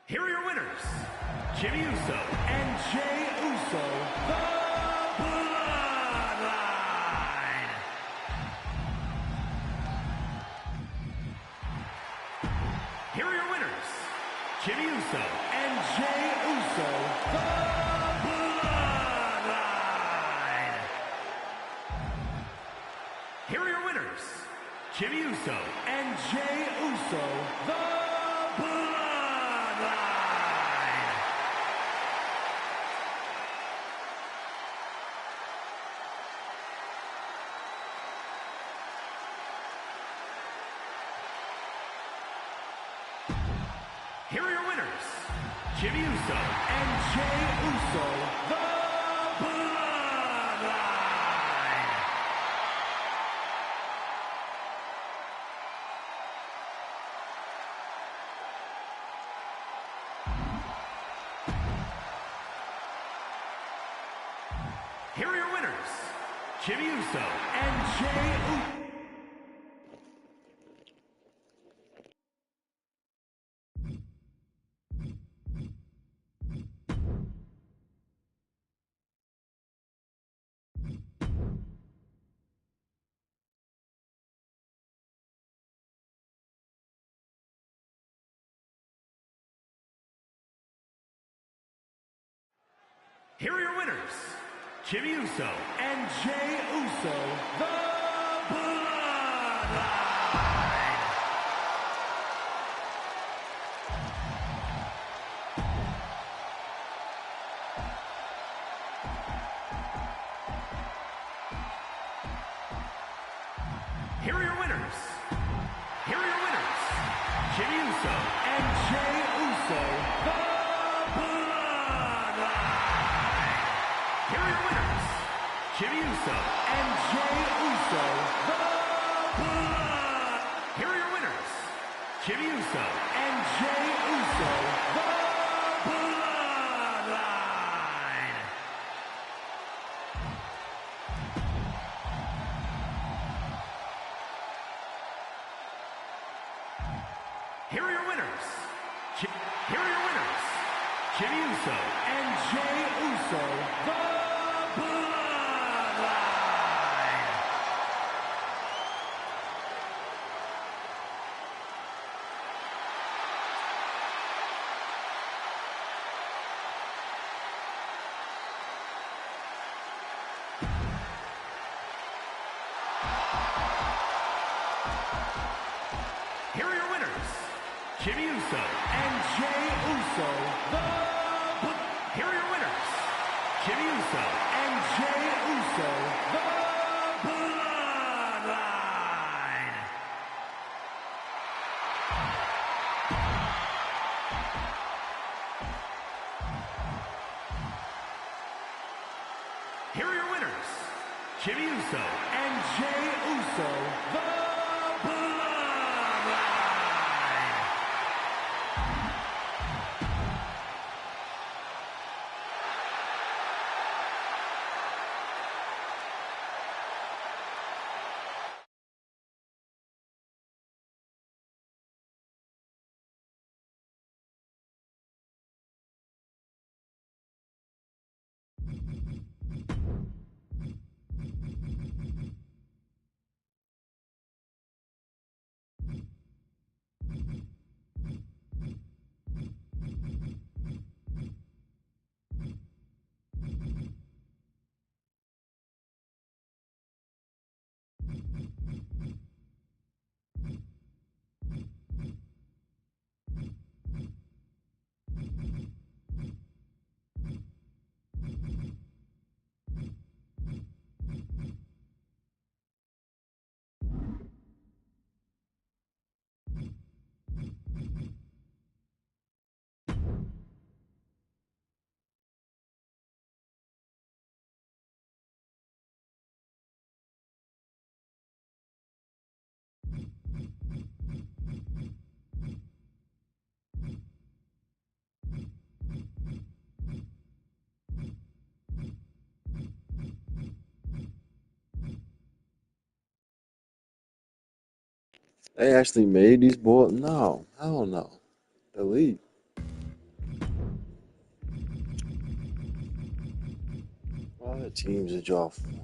Here are your winners, Jimmy Uso and Jey Uso, the Bloodline. Here are your winners, Jimmy Uso and Jey Uso, the Bloodline. Here are your winners, Jimmy Uso and Jey Uso, the Bloodline. Here are your winners, Jimmy Uso and Jey Uso, the Bloodline. Here are your winners, Jimmy Uso and Jey Uso. Here are your winners, Jimmy Uso and Jey Uso, the Bloodline. Here are your winners. Here are your winners, Jimmy Uso and Jey Uso, the Bloodline. Here are your winners, Jimmy Uso and Jey Uso, the Blood. Here are your winners, Jimmy Uso and Jey Uso, the Bloodline. Here are your winners. Here are your winners, Jimmy Uso and Jey Uso, the Bloodline. Here are your winners, Jimmy Uso and Jey Uso, the Here are your winners, Jimmy Uso and Jey Uso, the Bloodline. Here are your winners, Jimmy Uso and Jey Uso, the Bloodline. They actually made these boards? No, hell no. Delete. Why the teams did y'all form?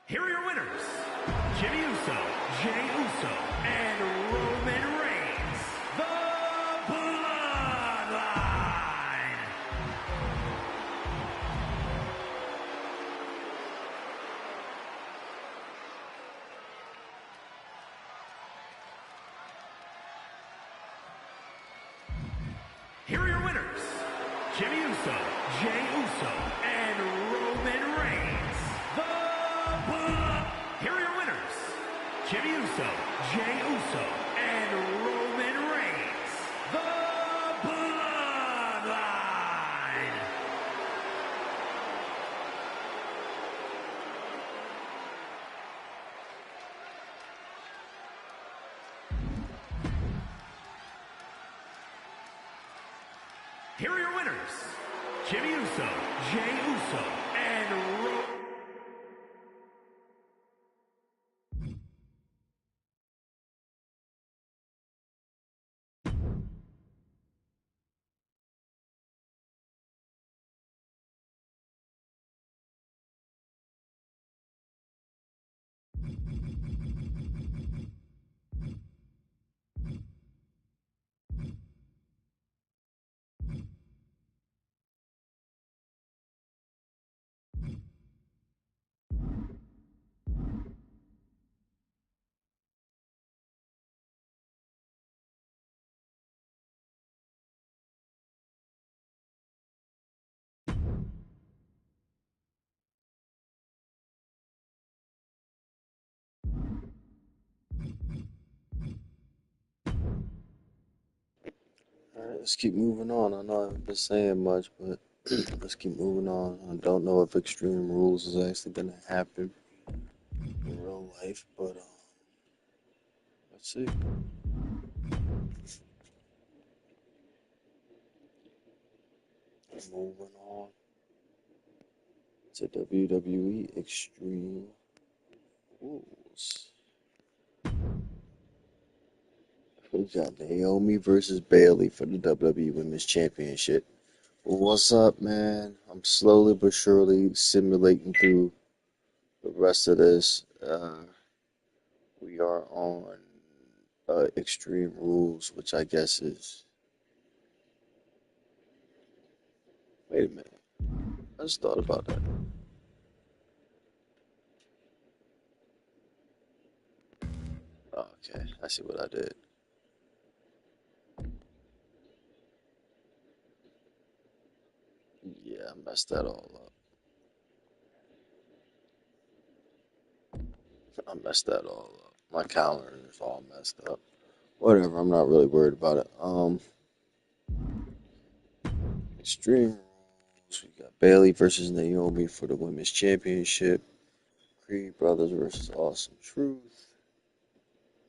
Here are your winners, Jimmy Uso, Jey Uso, and Roman Reigns, the Bloodline. Here are your winners, Jimmy Uso, Jey Uso, and Roman Reigns, the Bloodline. Here are your winners, Jimmy Uso, Jey Uso, and Roman Reigns, the Bloodline. Here are your winners, Jimmy Uso, Jey Uso, and Alright, let's keep moving on. I know I haven't been saying much, but let's keep moving on. I don't know if Extreme Rules is actually gonna happen in real life, but let's see. Moving on to WWE Extreme Rules. We got Naomi versus Bailey for the WWE Women's Championship. What's up, man? I'm slowly but surely simulating through the rest of this. We are on Extreme Rules, which I guess is. Wait a minute. I just thought about that. Okay, I see what I did. Yeah, I messed that all up. I messed that all up. My calendar is all messed up. Whatever, I'm not really worried about it. Extreme Rules. We got Bailey versus Naomi for the Women's Championship. Creed Brothers versus Awesome Truth.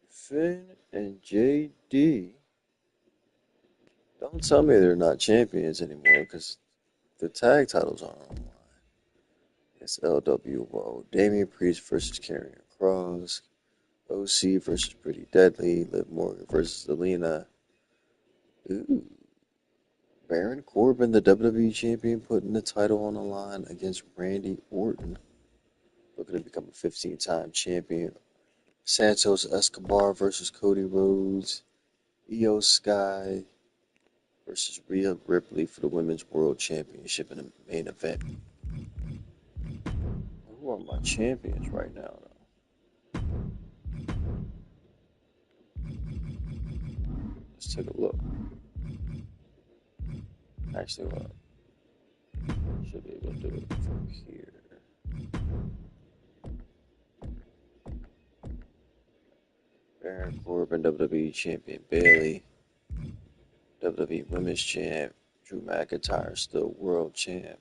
Finn and JD. Don't tell me they're not champions anymore because the tag titles aren't on the line. It's LWO. Damian Priest versus Karrion Kross. OC versus Pretty Deadly. Liv Morgan versus Zelina. Ooh. Baron Corbin, the WWE Champion, putting the title on the line against Randy Orton. Looking to become a 15-time champion. Santos Escobar versus Cody Rhodes. Io Sky versus Rhea Ripley for the Women's World Championship in the main event. Who are my champions right now, though? Let's take a look. Actually, what? Should be able to do it from here. Baron Corbin, WWE Champion Bailey. WWE Women's Champ. Drew McIntyre, still World Champ.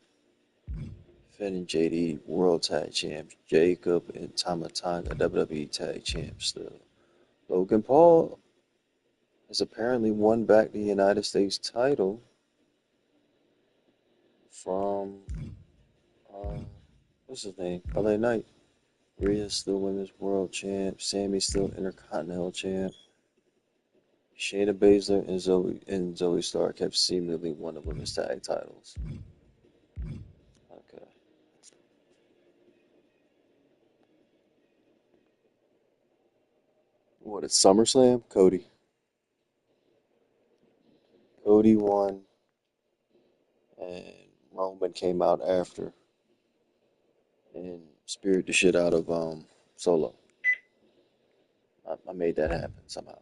Finn and JD, World Tag Champs. Jacob and Tama Tonga, WWE Tag Champs still. Logan Paul has apparently won back the United States title from, what's his name? LA Knight. Rhea's still Women's World Champ. Sammy's still Intercontinental Champ. Shayna Baszler and Zoe Stark have seemingly won the women's tag titles. Okay. What, it's SummerSlam? Cody. Cody won, and Roman came out after and speared the shit out of Solo. I made that happen somehow.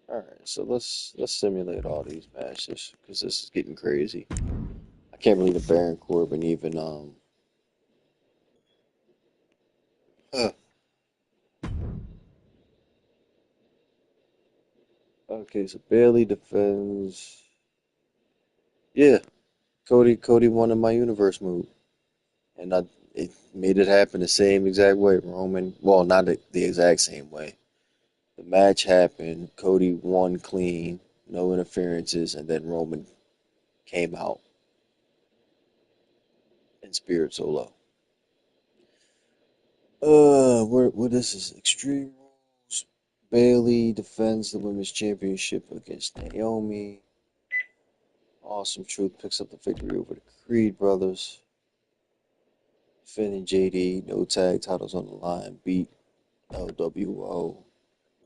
All right, so let's simulate all these matches because this is getting crazy. I can't believe the Baron Corbin even huh. Okay, so Bailey defends. Yeah, Cody won in my universe move, and it made it happen the same exact way. Roman, well, not the exact same way. The match happened. Cody won clean, no interferences, and then Roman came out in Spirit Solo. What this is Extreme Rules. Bailey defends the women's championship against Naomi. Awesome Truth picks up the victory over the Creed brothers. Finn and JD, no tag titles on the line, beat LWO.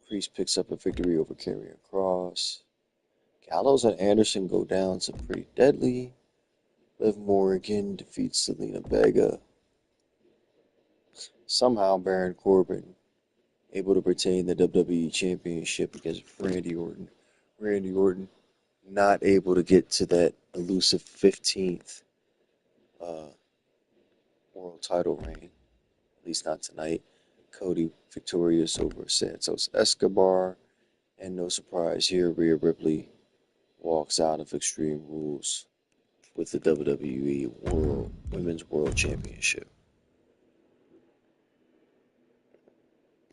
Priest picks up a victory over Karrion Kross. Gallows and Anderson go down to Pretty Deadly. Liv Morgan defeats Selena Vega. Somehow Baron Corbin able to retain the WWE Championship against Randy Orton. Randy Orton not able to get to that elusive 15th world title reign, at least not tonight. Cody victorious over Santos Escobar, and no surprise here, Rhea Ripley walks out of Extreme Rules with the WWE Women's World Championship.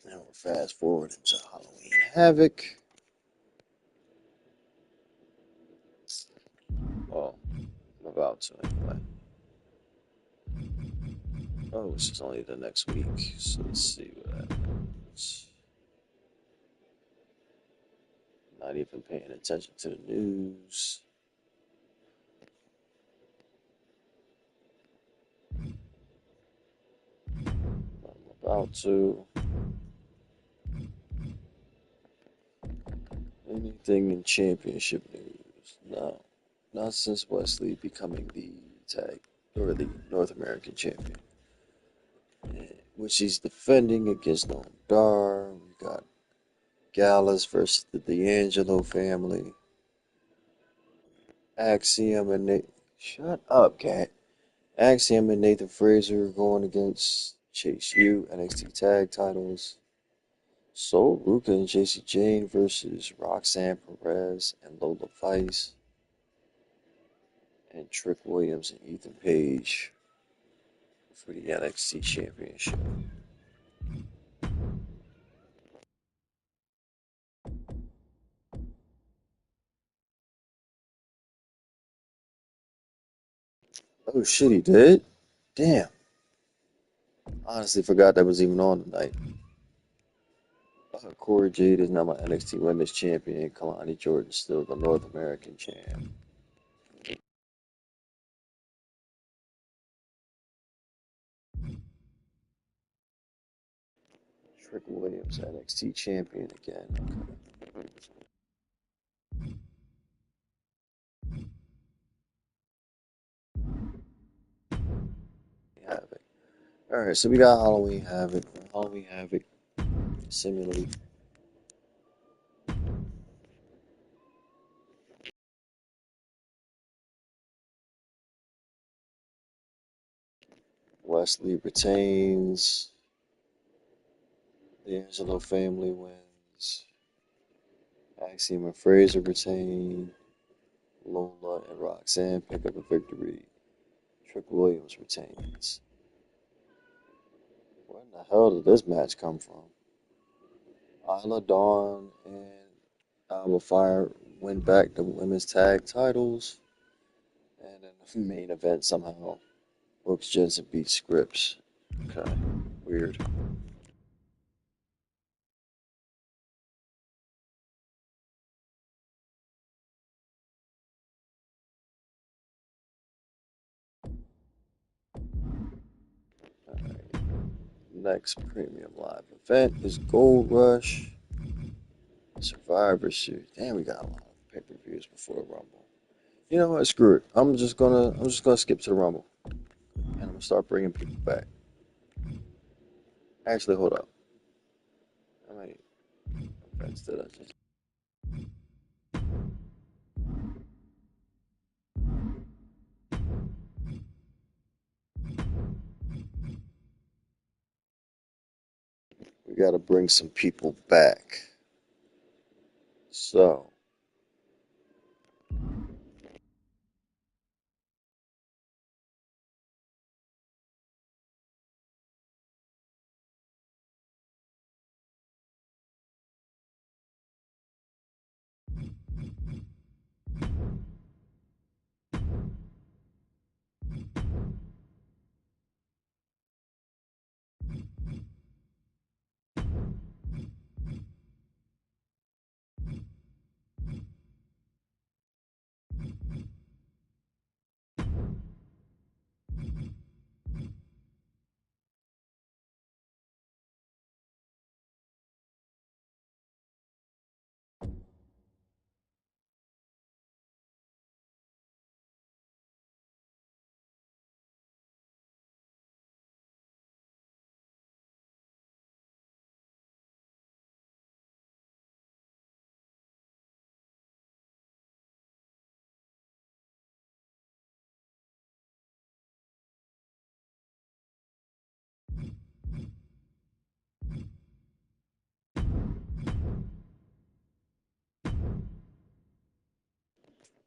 Now we're fast forward into Halloween Havoc. Well, I'm about to anyway. Oh, this is only the next week, so let's see what happens. Not even paying attention to the news. I'm about to. Anything in championship news? No. Not since Wesley becoming the tag or the North American champion, which he's defending against Noam Dar. We got Gallus versus the D'Angelo family. Axiom and Nate. Shut up, cat. Axiom and Nathan Frazer going against Chase U, NXT Tag Titles. Sol Ruka and JC Jane versus Roxanne Perez and Lola Vice. And Trick Williams and Ethan Page for the NXT Championship. Oh shit, he did? Damn. Honestly forgot that was even on tonight. Corey Jade is now my NXT Women's Champion. Kalani Jordan still the North American champ. Trick Williams, NXT Champion again. Okay. Havoc. Alright, so we got Halloween Havoc. Halloween Havoc Simulate. Wesley retains. The Angelo family wins. Axiom and Fraser retain. Lola and Roxanne pick up a victory. Trick Williams retains. Where in the hell did this match come from? Isla Dawn and Alba Fire win back the women's tag titles. And in the main event, somehow, Brooks Jensen beats Scripps. Okay, weird. Alright, next premium live event is Gold Rush. Survivor Series. Damn, we got a lot of pay-per-views before the Rumble. You know what? Screw it. I'm just gonna skip to the Rumble, and I'm gonna start bringing people back. Actually, hold up. How many events did I just? We gotta bring some people back. So.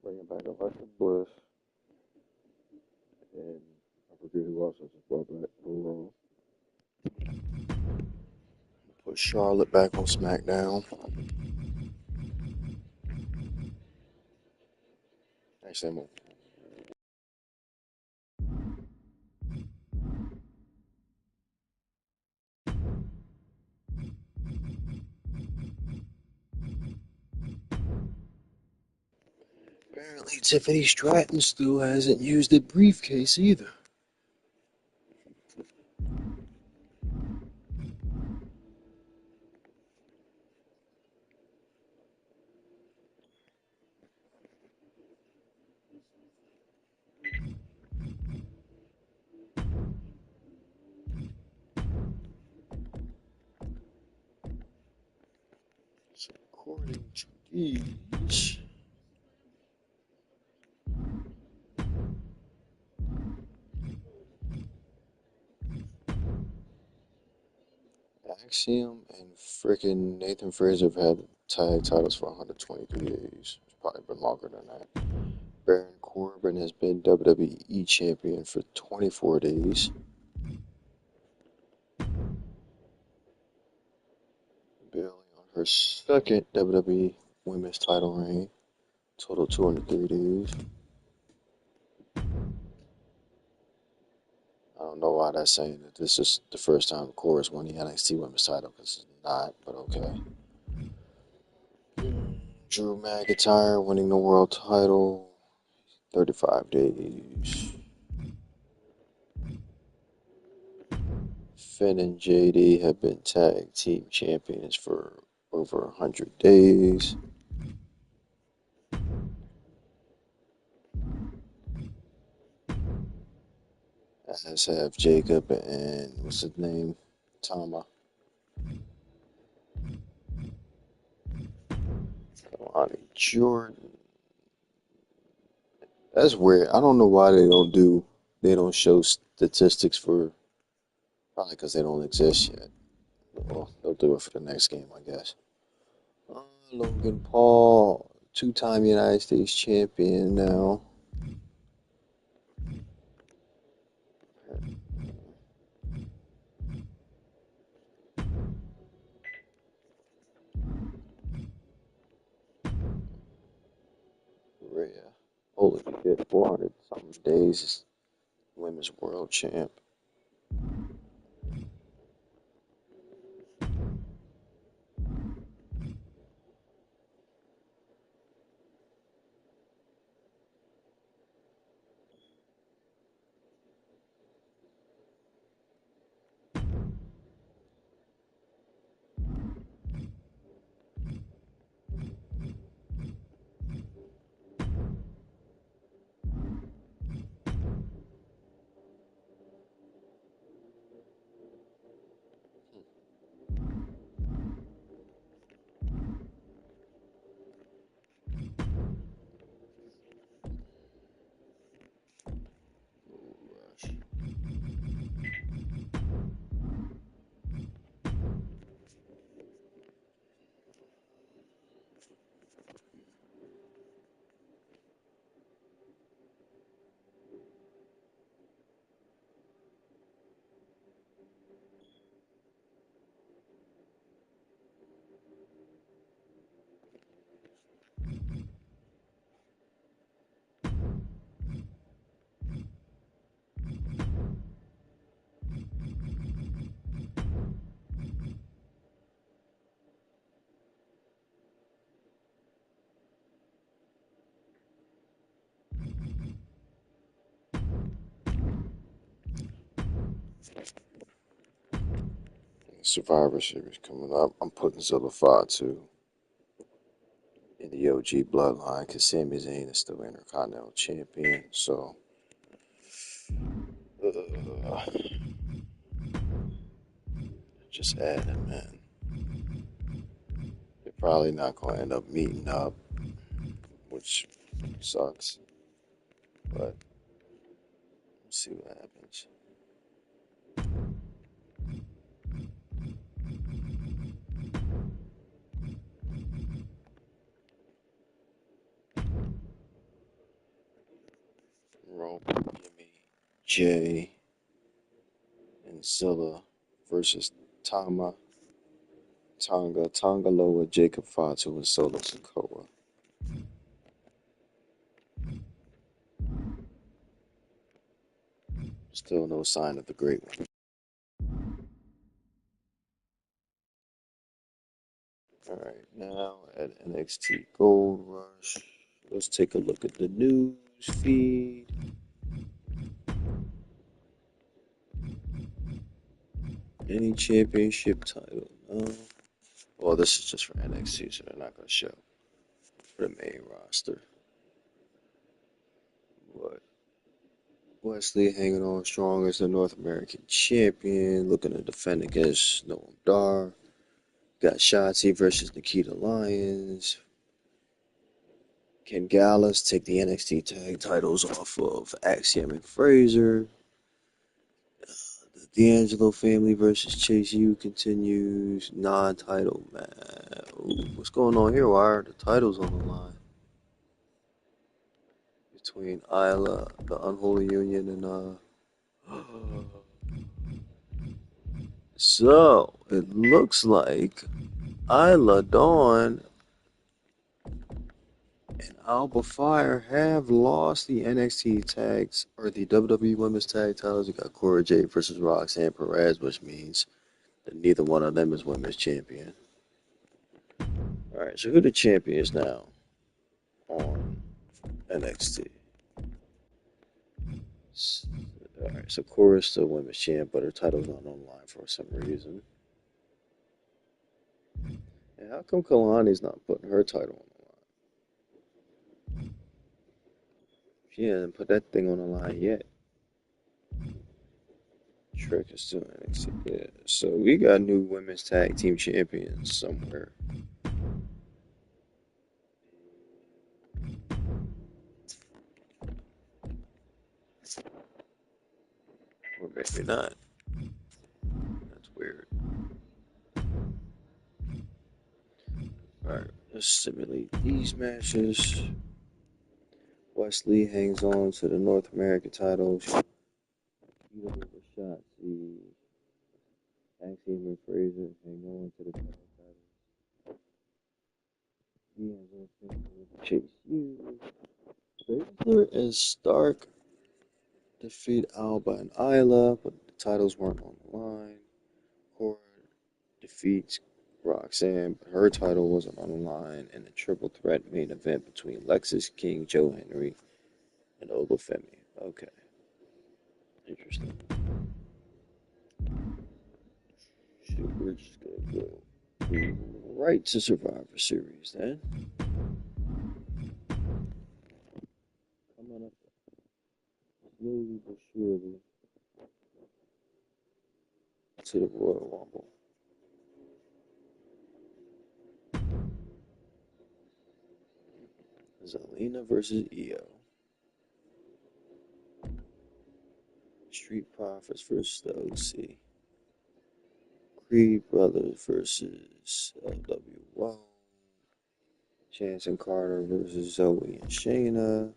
Bringing back Alexa Bliss, and I forget who else I just brought back. Put Charlotte back on SmackDown. Actually, I'm gonna apparently Tiffany Stratton still hasn't used the briefcase either. So according to these, Axiom and frickin' Nathan Fraser have had tag titles for 123 days. It's probably been longer than that. Baron Corbin has been WWE champion for 24 days. Bayley on her second WWE Women's title reign, total 203 days. I don't know why that's saying that this is the first time Cora's won the NXT Women's title, because it's not, but okay. Drew McIntyre winning the world title, 35 days. Finn and JD have been tag team champions for over 100 days. As have Jacob and what's his name? Tama. Kalani Jordan. That's weird. I don't know why they don't show statistics for, probably because they don't exist yet. Well, they'll do it for the next game, I guess. Logan Paul, two-time United States champion now. Rhea. Holy shit, 400 something days. Women's world champ. Survivor Series coming up. I'm putting Zilla Fatu in the OG bloodline because Sami Zayn is still Intercontinental Champion. So, just add him in. They're probably not going to end up meeting up, which sucks. But we'll see what happens. Roman, Jimmy, Jay, and Zilla versus Tama, Tonga Loa, Jacob Fatu, and Solo Sikoa. Still no sign of the Great One. Alright, now at NXT Gold Rush, let's take a look at the news feed. Any championship title? No. Well, this is just for NXT, so they're not going to show for the main roster. But Wesley hanging on strong as the North American champion, looking to defend against Noam Dar. Got Shotzi versus Nikita Lyons. Can Gallus take the NXT tag titles off of Axiom and Fraser? D'Angelo family versus Chase U continues. Non-title match. What's going on here? Why are the titles on the line? Between Isla, the Unholy Union, and So it looks like Isla Dawn and Alba Fire have lost the NXT tags or the WWE Women's Tag titles. You got Cora Jade versus Roxanne Perez, which means that neither one of them is women's champion. Alright, so who the champions now on NXT? Alright, so Cora's still women's champ, but her title's not on the line for some reason. And how come Kalani's not putting her title on the line? She hasn't put that thing on the line yet. Trick is still NXT. Yeah, so we got new women's tag team champions somewhere. Or maybe not. That's weird. Alright, let's simulate these matches. Wesley hangs on to the North American title. Heat over Shotzi. Axiom and Fraser hang on to the title. Chase U. Baszler and Stark defeat Alba and Isla, but the titles weren't on the line. Cora defeats Roxanne, but her title wasn't on the line in the triple threat main event between Lexis King, Joe Henry, and Olafemi. Okay. Interesting. Shit, we're just gonna go right to Survivor Series then. Coming up slowly but surely to the Royal Rumble. Zelina versus Io. Street Profits versus the OC. Creed Brothers versus LWO. Chance and Carter versus Zoe and Shayna.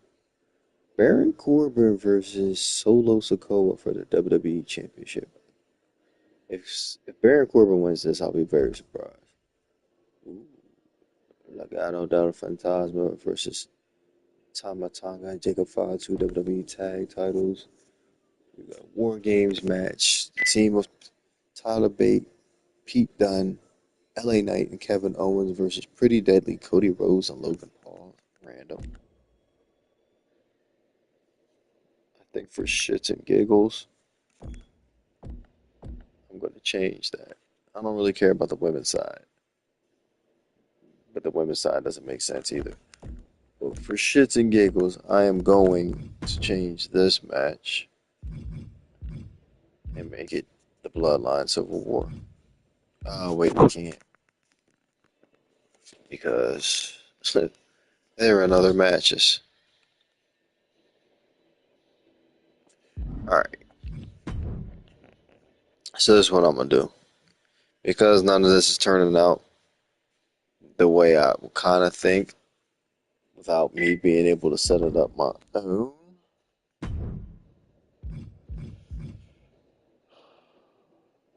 Baron Corbin versus Solo Sikoa for the WWE Championship. If Baron Corbin wins this, I'll be very surprised. Ooh. Legado del Fantasma versus Tama Tonga and Jacob Fatu WWE Tag Titles. We got a War Games match. The team of Tyler Bate, Pete Dunne, LA Knight, and Kevin Owens versus Pretty Deadly, Cody Rhodes, and Logan Paul. Random. I think for shits and giggles, I'm going to change that. I don't really care about the women's side, but the women's side doesn't make sense either. But for shits and giggles, I am going to change this match and make it the Bloodline Civil War. Wait, I can't. Because there are other matches. Alright. So this is what I'm going to do. Because none of this is turning out the way I would kind of think without me being able to set it up my own.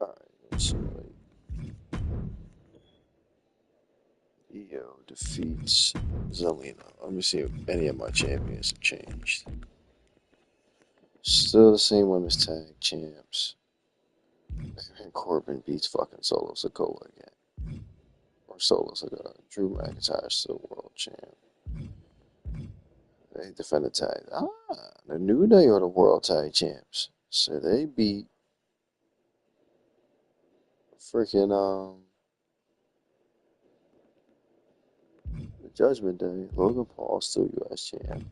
Alright, let's see. Io defeats Zelina. Let me see if any of my champions have changed. Still the same women's tag champs. And Corbin beats fucking Solo Sikoa again. Or Solo Sikoa. Drew McIntyre still world champ. They defend the tag. The New Day are the world tag champs. So they beat freaking the Judgment Day. Logan Paul still US champ.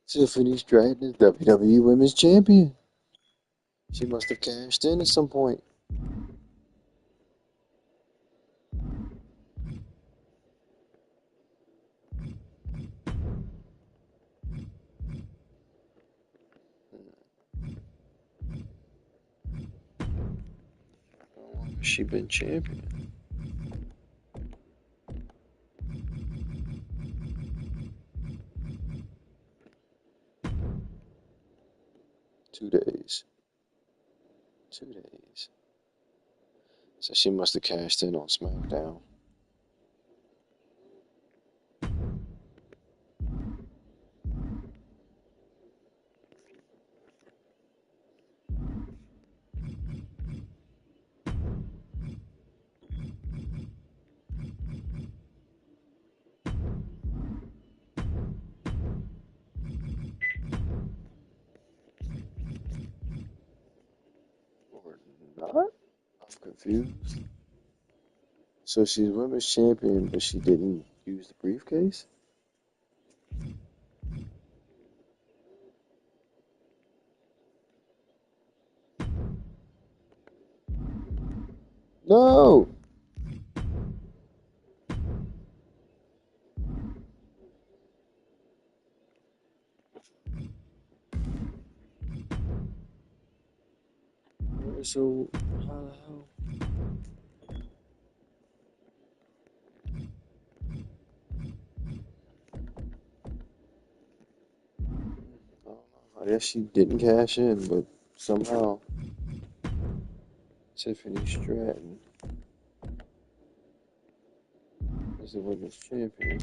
Tiffany Stratton is WWE Women's Champion. She must have cashed in at some point. she been champion? 2 days. 2 days. So she must have cashed in on SmackDown. Or not? I'm confused. So she's women's champion, but she didn't use the briefcase? No! So, how the hell? I don't know. I guess she didn't cash in, but somehow Tiffany Stratton is the women's champion.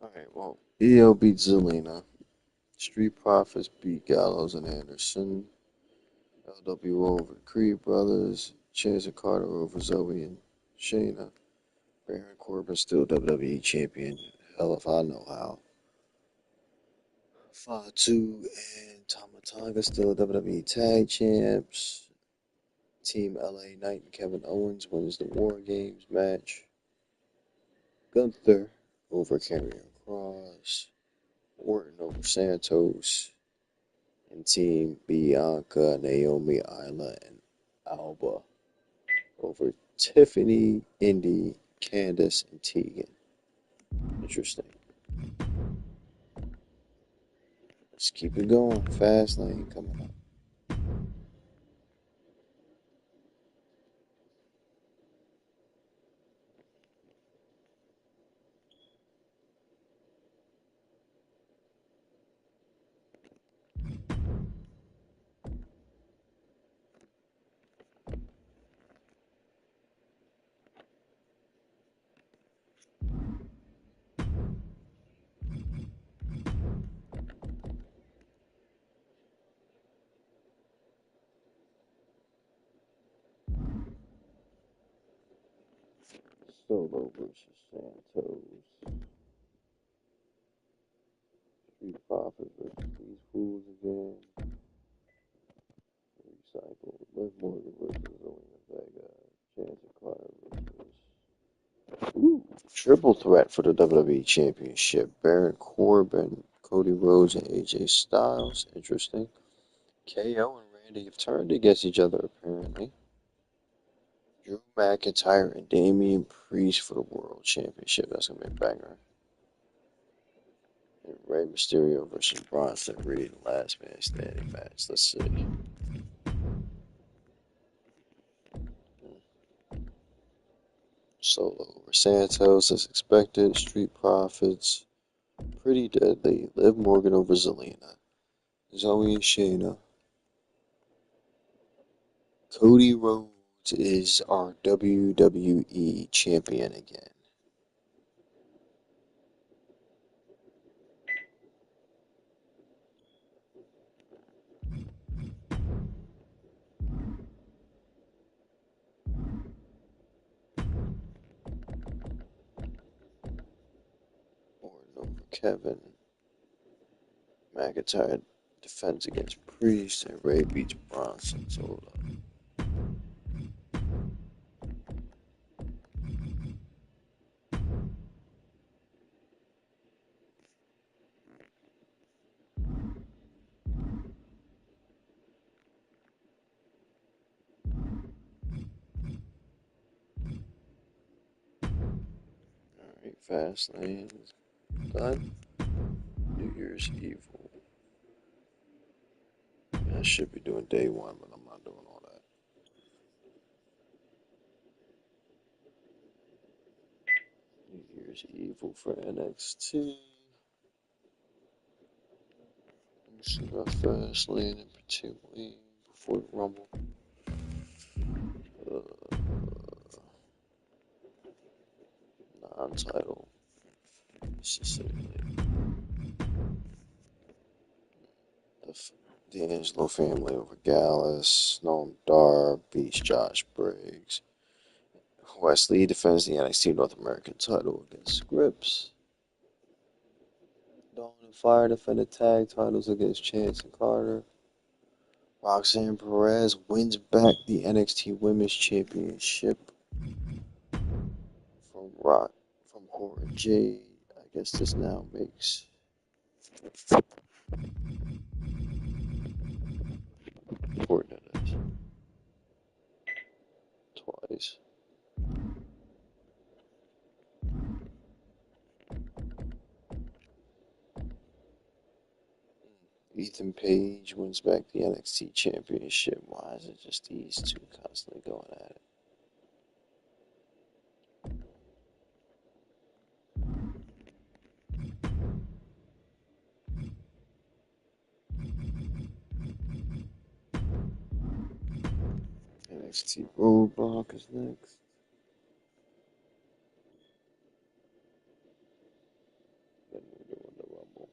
Alright, well, EO beat Zelina. Street Profits beat Gallows and Anderson. LWO over the Creed Brothers. Chance and Carter over Zoe and Shayna. Baron Corbin still WWE champion. Hell if I know how. Fatu and Tama Tonga still WWE Tag Champs. Team LA Knight and Kevin Owens wins the War Games match. Gunther over Karrion Kross. Orton over Santos. And Team Bianca, Naomi, Isla, and Alba over Tiffany, Indy, Candice, and Tegan. Interesting. Let's keep it going. Fast lane coming up. Solo versus Santos. Street Profits versus these fools again. Recycle. Liv Morgan versus Zelina Vega. Chance and Carter versus. Ooh, triple threat for the WWE Championship. Baron Corbin, Cody Rhodes, and AJ Styles. Interesting. KO and Randy have turned against each other apparently. Drew McIntyre and Damian Priest for the World Championship. That's gonna be a banger. And Rey Mysterio versus Bronson Reed, last man standing match. Let's see. Solo over Santos as expected. Street Profits, pretty deadly. Liv Morgan over Zelina. Zoe and Shayna. Cody Rhodes is our WWE champion again. Orton over Kevin. McIntyre defends against Priest, and Ray beats Bronson. So hold up. Alright, Fastlane is done. New Year's Evil. Yeah, I should be doing day one, but I'm not doing all that. New Year's Evil for NXT. So got Fastlane and particularly before the Rumble. Uh, non-title. Specifically. The D'Angelo family over Gallus. Noam Dar beats Josh Briggs. Wesley defends the NXT North American title against Scripps. Dawn and Fire defend the tag titles against Chance and Carter. Roxanne Perez wins back the NXT Women's Championship from Cora Jade. I guess this now makes important twice. Ethan Page wins back the NXT Championship. Why is it just these two constantly going at it? NXT Roadblock is next. Then we're doing the Rumble.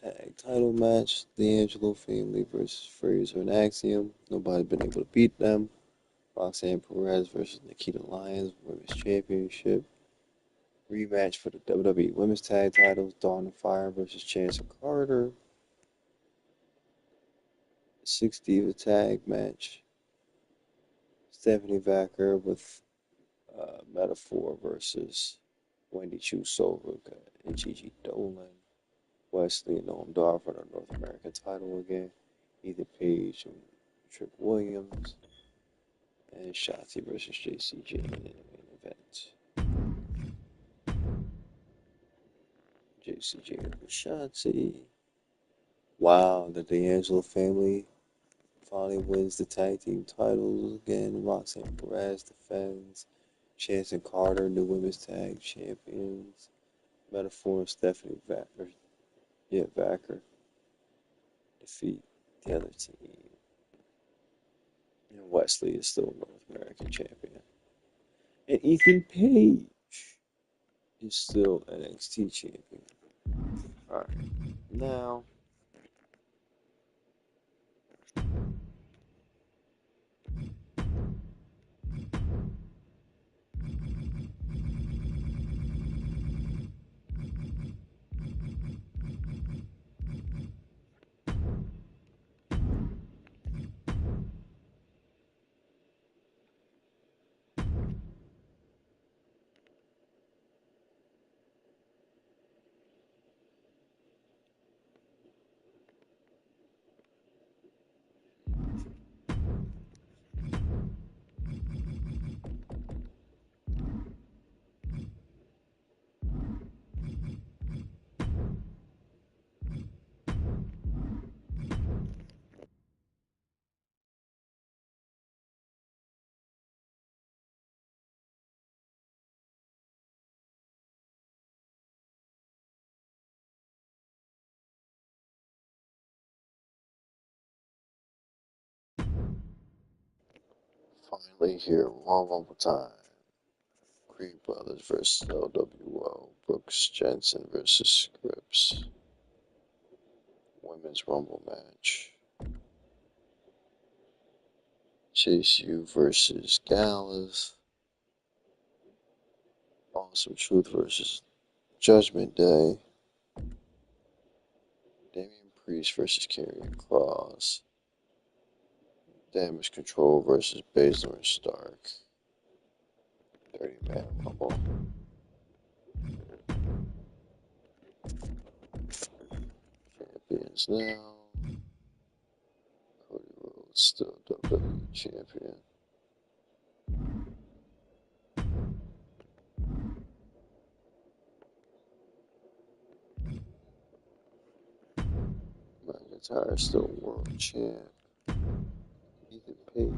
Tag title match. D'Angelo family versus Fraser and Axiom. Nobody been able to beat them. Roxanne Perez versus Nikita Lyons Women's Championship. Rematch for the WWE Women's Tag Titles. Dawn and Fire versus Chance and Carter. 6 Diva Tag match. Stephanie Vacker with Metaphor versus Wendy Chusova and Gigi Dolan. Wesley and Noam Dar for the North American title again. Ethan Page and Trick Williams. And Shotzi versus JCJ in the main event. JCJ over Shotzi. Wow, the D'Angelo family finally wins the tag team titles again. Roxanne Perez defends. Chance and Carter, new women's tag champions. Metaphor and Stephanie Vacker defeat the other team. And Wesley is still North American champion. And Ethan Page is still NXT champion. Alright, now finally here, Royal Rumble time. Creed Brothers versus LWO. Brooks Jensen versus Scripps. Women's Rumble match. Chase U versus Gallus. Awesome Truth versus Judgment Day. Damian Priest versus Karrion Kross. Damage Control versus Baszler and Stark. 30-man Rumble. Champions now. Cody Rhodes still WWE champion. McIntyre still world champ. Ethan Page.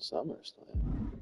SummerSlam.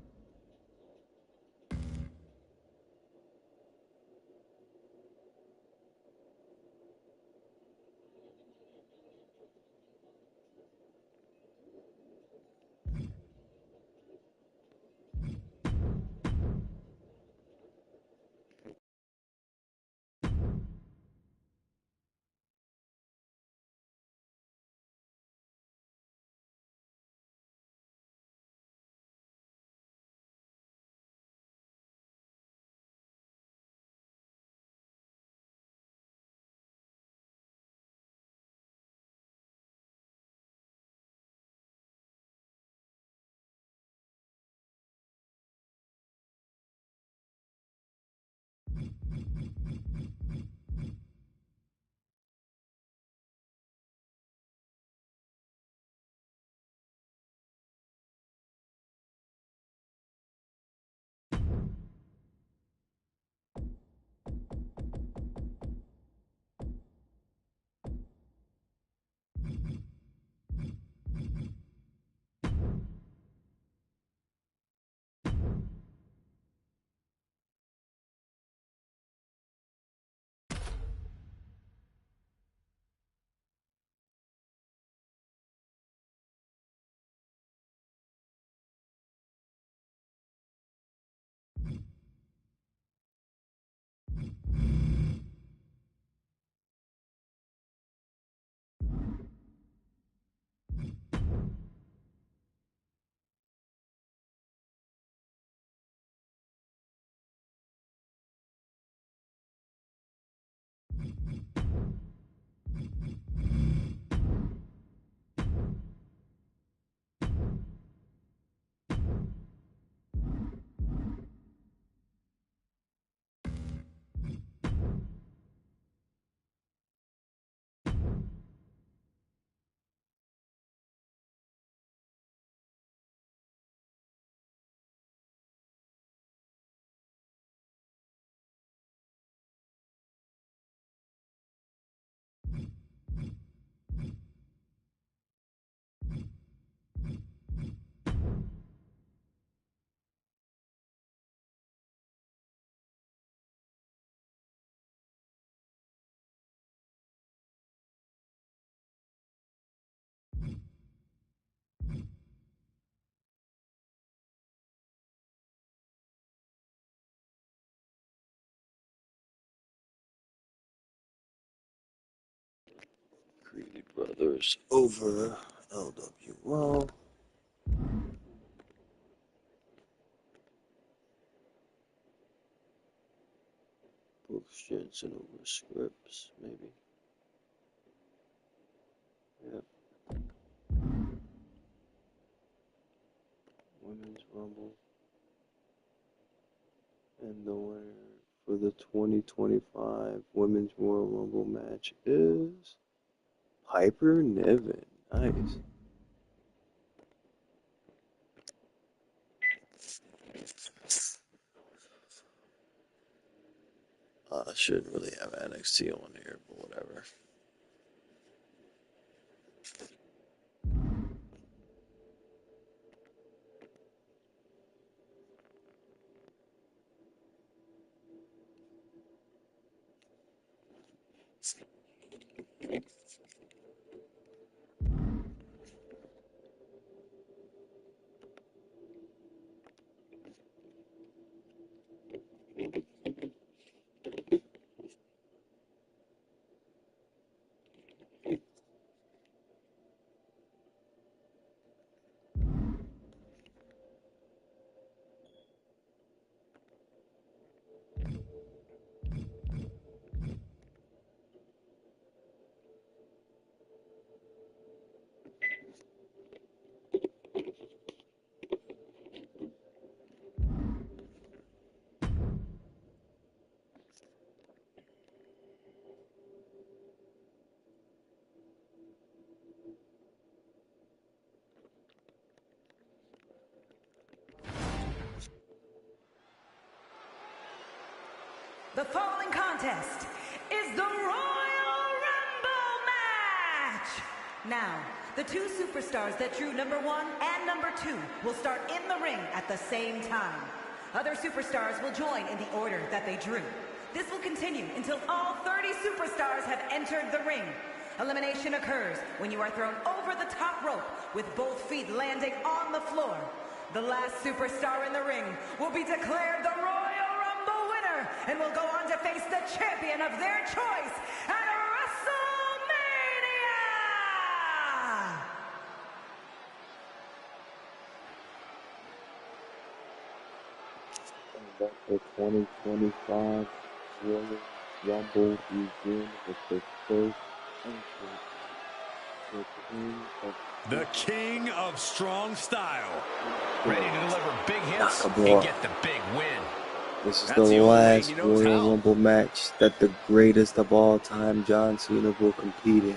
Creed Brothers over LWO. Brooks Jensen over Scripps, maybe. Yep. Women's Rumble. And the winner for the 2025 Women's Royal Rumble match is Piper Niven. Nice. I shouldn't really have NXT on here, but whatever. The following contest is the Royal Rumble match! Now, the two superstars that drew number 1 and number 2 will start in the ring at the same time. Other superstars will join in the order that they drew. This will continue until all 30 superstars have entered the ring. Elimination occurs when you are thrown over the top rope with both feet landing on the floor. The last superstar in the ring will be declared the Royal Rumble winner and will go on to face the champion of their choice at WrestleMania! The 2025 Royal Rumble begins with the first entrance. The king of strong style. Ready to deliver big hits Nakamura. and get the big win. This is That's the the only way last he knows Royal how. Rumble match that the greatest of all time, John Cena, will compete in.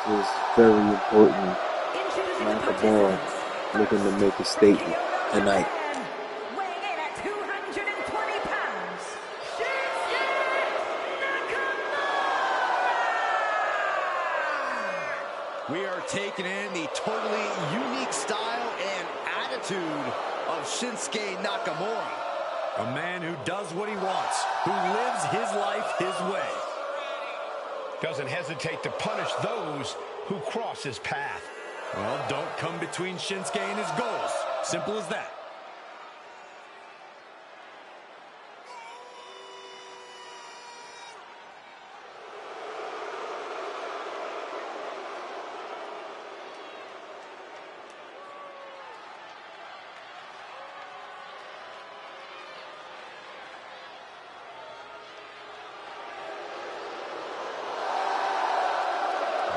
This is very important. Introducing the Nakamura participants. looking to make a statement tonight. Weighing in at 220 pounds, Shinsuke Nakamura! We are taking in the totally unique style and attitude of Shinsuke Nakamura. A man who does what he wants, who lives his life his way. Doesn't hesitate to punish those who cross his path. Well, don't come between Shinsuke and his goals. Simple as that.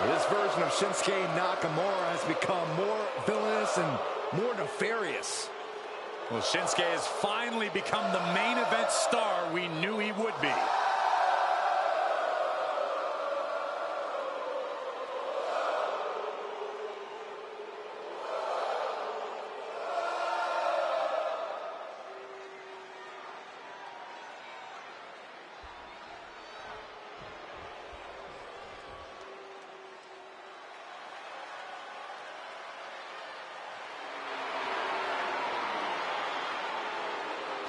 This version of Shinsuke Nakamura has become more villainous and more nefarious. Well, Shinsuke has finally become the main event star we knew he would be.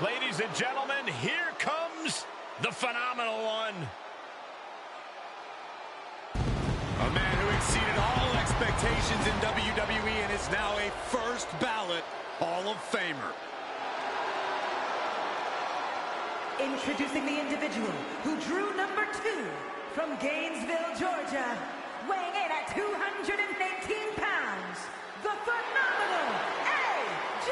Ladies and gentlemen, here comes the phenomenal one. A man who exceeded all expectations in WWE and is now a first ballot Hall of Famer. Introducing the individual who drew number 2 from Gainesville, Georgia, weighing in at 218 pounds, the phenomenal AJ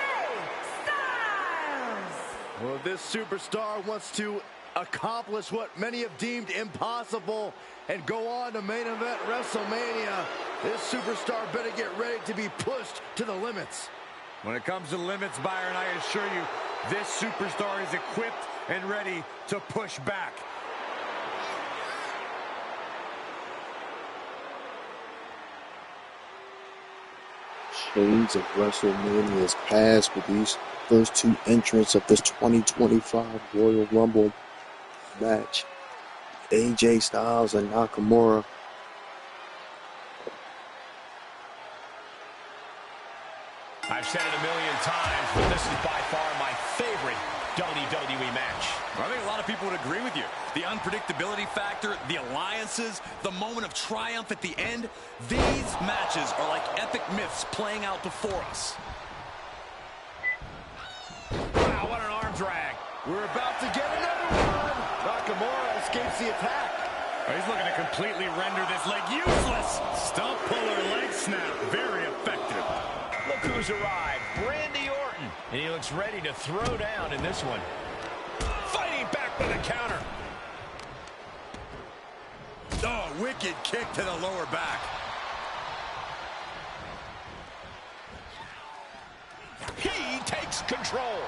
Styles! Well, this superstar wants to accomplish what many have deemed impossible and go on to main event WrestleMania. This superstar better get ready to be pushed to the limits. When it comes to limits, Byron, I assure you, this superstar is equipped and ready to push back. Shades of WrestleMania's past with these first two entrants of this 2025 Royal Rumble match. AJ Styles and Nakamura. I've said it a million times, but this is by far my favorite WWE match. I think a lot of people would agree with you. The unpredictability factor, the alliances, the moment of triumph at the end, these matches are like epic myths playing out before us. Wow, what an arm drag. We're about to get another one. Nakamura escapes the attack. Oh, he's looking to completely render this leg useless. Stump puller leg snap, very effective. Look who's arrived, Randy Orton. And he looks ready to throw down in this one. Fighting back with a counter. Oh, wicked kick to the lower back. He takes control.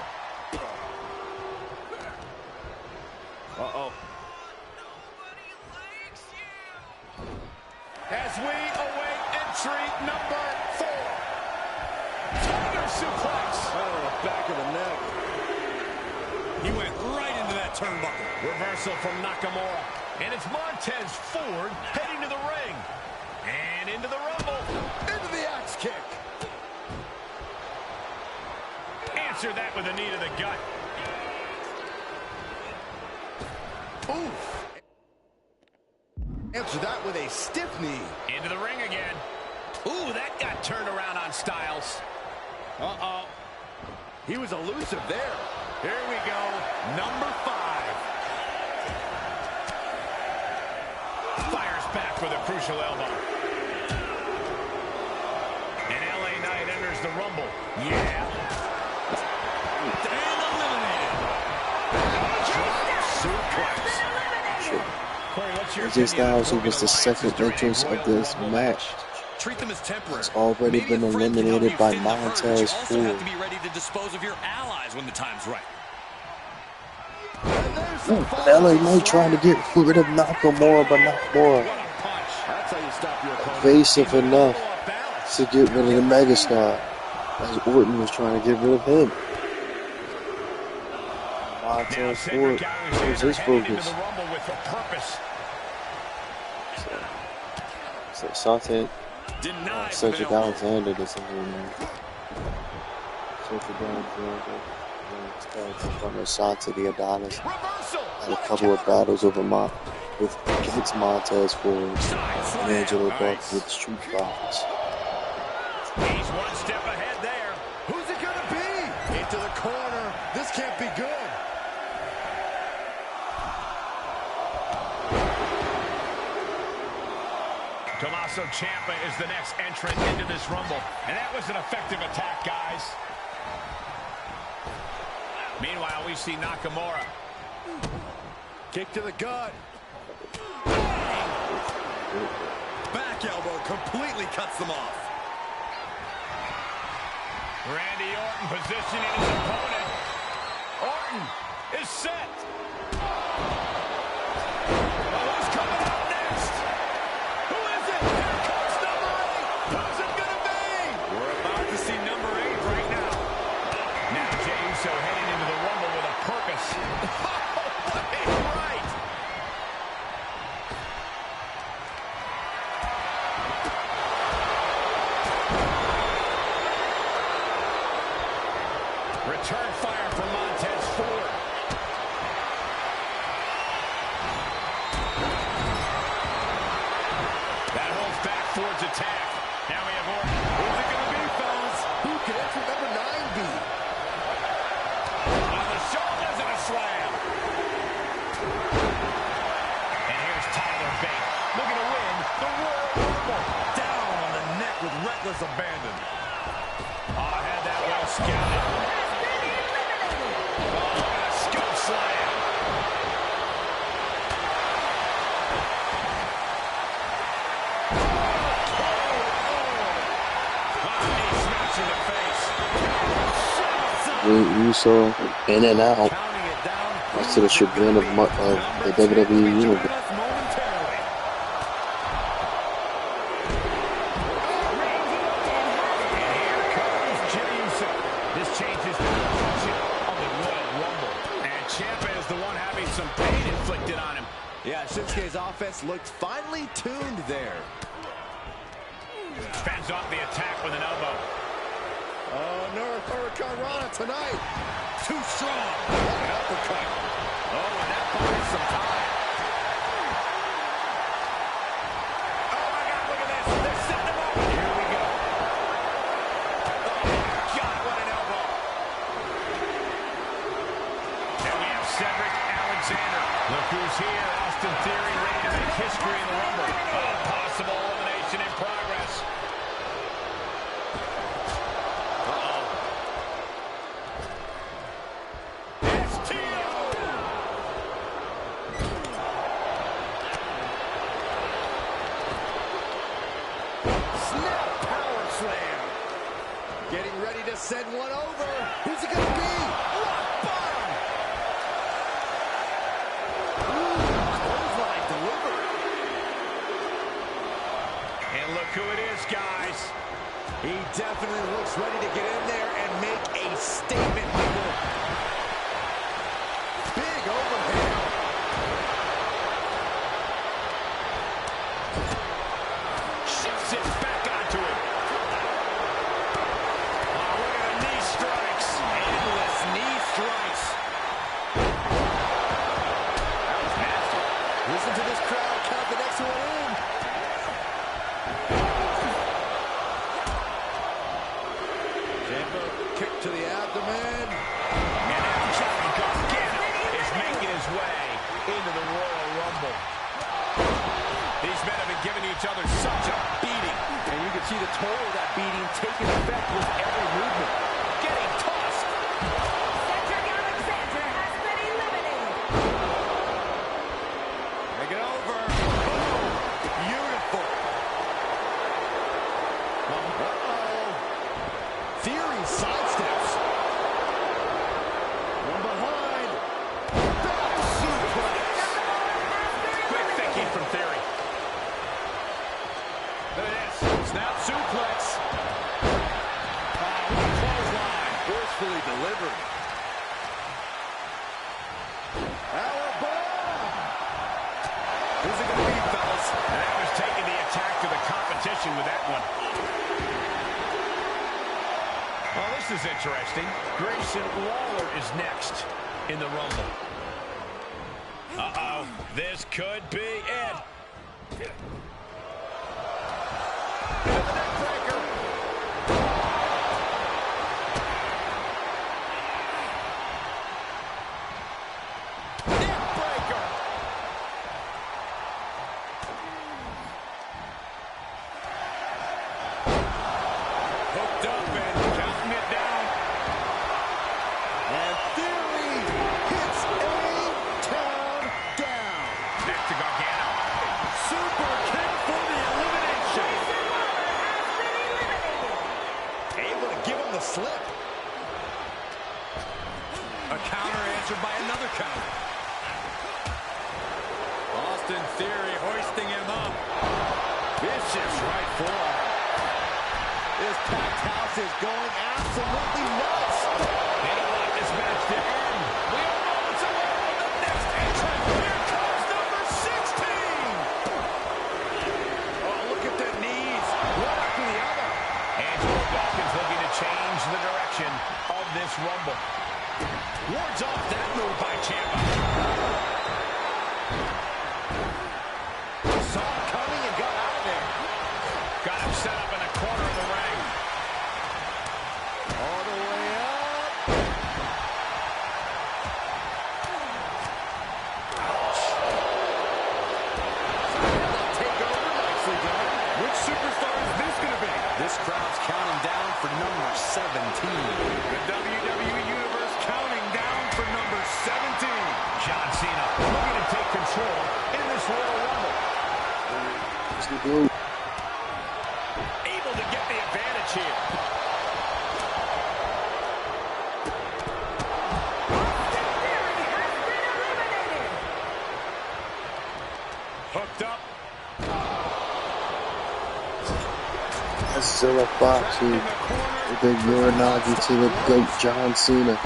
Uh-oh. As we await entry number 4. Tiger suplex. Oh, the back of the neck. He went right into that turnbuckle. Reversal from Nakamura. And it's Montez Ford heading to the ring. And into the Rumble. Into the axe kick. Answer that with a knee to the gut. Oof. Answer that with a stiff knee. Into the ring again. Ooh, that got turned around on Styles. Uh-oh. He was elusive there. Here we go. Number 5. Fires back with a crucial elbow. And LA Knight enters the Rumble. Yeah. And eliminated. Suplex. Corey, what's your AJ Styles, who was the second entrance of this match, Treat them as temporary. has already been eliminated by Montez Ford. You have to be ready to dispose of your allies when the time's right. LA Knight trying to get rid of Nakamura, but Nakamura That's how you stop your opponent. evasive enough to get rid of the megastar, as Orton was trying to get rid of him. Montez Ford was his focus. So something Cedric Alexander doesn't know. Cedric Alexander from Asante the Adonis had a couple of battles over against Montez Ford and Angelo Buck with the Street Profits. He's one step ahead there. Who's it gonna be? Into the corner. This can't be good. Tommaso Ciampa is the next entrant into this Rumble. And that was an effective attack, guys. Meanwhile, we see Nakamura. Kick to the gut. Back elbow completely cuts them off. Randy Orton positioning his opponent. Orton is set. Well, who's coming up next? Who is it? Here comes number 8. Who's it going to be? We're about to see number 8 right now. Now Jey Uso heading into the Rumble with a purpose. What a right. Return fire from Montez Ford. That holds back Ford's attack. Now we have Orton. Who's it gonna be, fellas? Who could entry number 9 be? On the shoulders and a slam. And here's Tyler Bate, looking to win the Royal Rumble. Down on the neck with reckless abandon. Oh, I had that well scouted. Oh, and a scoop slam. Knee smash in the face. Uso in and out. Counting it down. That's to the chagrin of the WWE Universe. Momentarily. And here comes Jey Uso. This changes the complexion of the Royal Rumble. And Ciampa is the one having some pain inflicted on him. Yeah, Shinsuke's offense looked finely tuned there. Fends off the attack with an elbow. Oh, North Hurricane Rana tonight. Too strong. What an uppercut. Oh, and that buys some time. Oh, my God, look at this. They're setting him up. Here we go. Oh, God, what an elbow. And we have Cedric Alexander. Look who's here. Austin Theory ready to make history in the Rumble. A possible elimination in progress. Snap power slam. Getting ready to send one over. Who's it going to be? Rock bottom. Clothesline delivered. And look who it is, guys. He definitely looks ready to get in there and make a statement. Big overhead could see the toll of that beating taking effect with every movement. Getting tossed. Cedric Alexander has been eliminated. Make it over. Boom. Beautiful. Uh-oh. Theory sidesteps. From behind. Back suplex. Quick thinking from Theory. Look at this. Snap suplex. Oh, what a clothesline. Forcefully delivered. Who's it going to be, fellas? And that was taking the attack to the competition with that one. Oh, this is interesting. Grayson Waller is next in the Rumble. Uh-oh. This could be it. Hooked up and counting it down. And Theory hits A-Town down. Next to Gargano. Super kick for the elimination. Able to give him the slip. A counter answered by another counter. Austin Theory hoisting him up. Vicious right forearm. This packed house is going absolutely nuts. They don't want this match to end. We are moments away from the next entrant. Here comes number 16. Oh, look at the knees. One after the other. Angelo Dawkins looking to change the direction of this Rumble. Wards off that move by Ciampa. Saw him coming and got out of there. Got him set up in a corner of the ring. All the way up. Take over, nicely done. Which superstar is this going to be? This crowd's counting down for number 17. The WWE Universe counting down for number 17. John Cena looking to take control in this Royal Rumble. Able to get the advantage here. Hooked up. That's still a boxing with the Uranagi to the GOAT John Cena. Wow,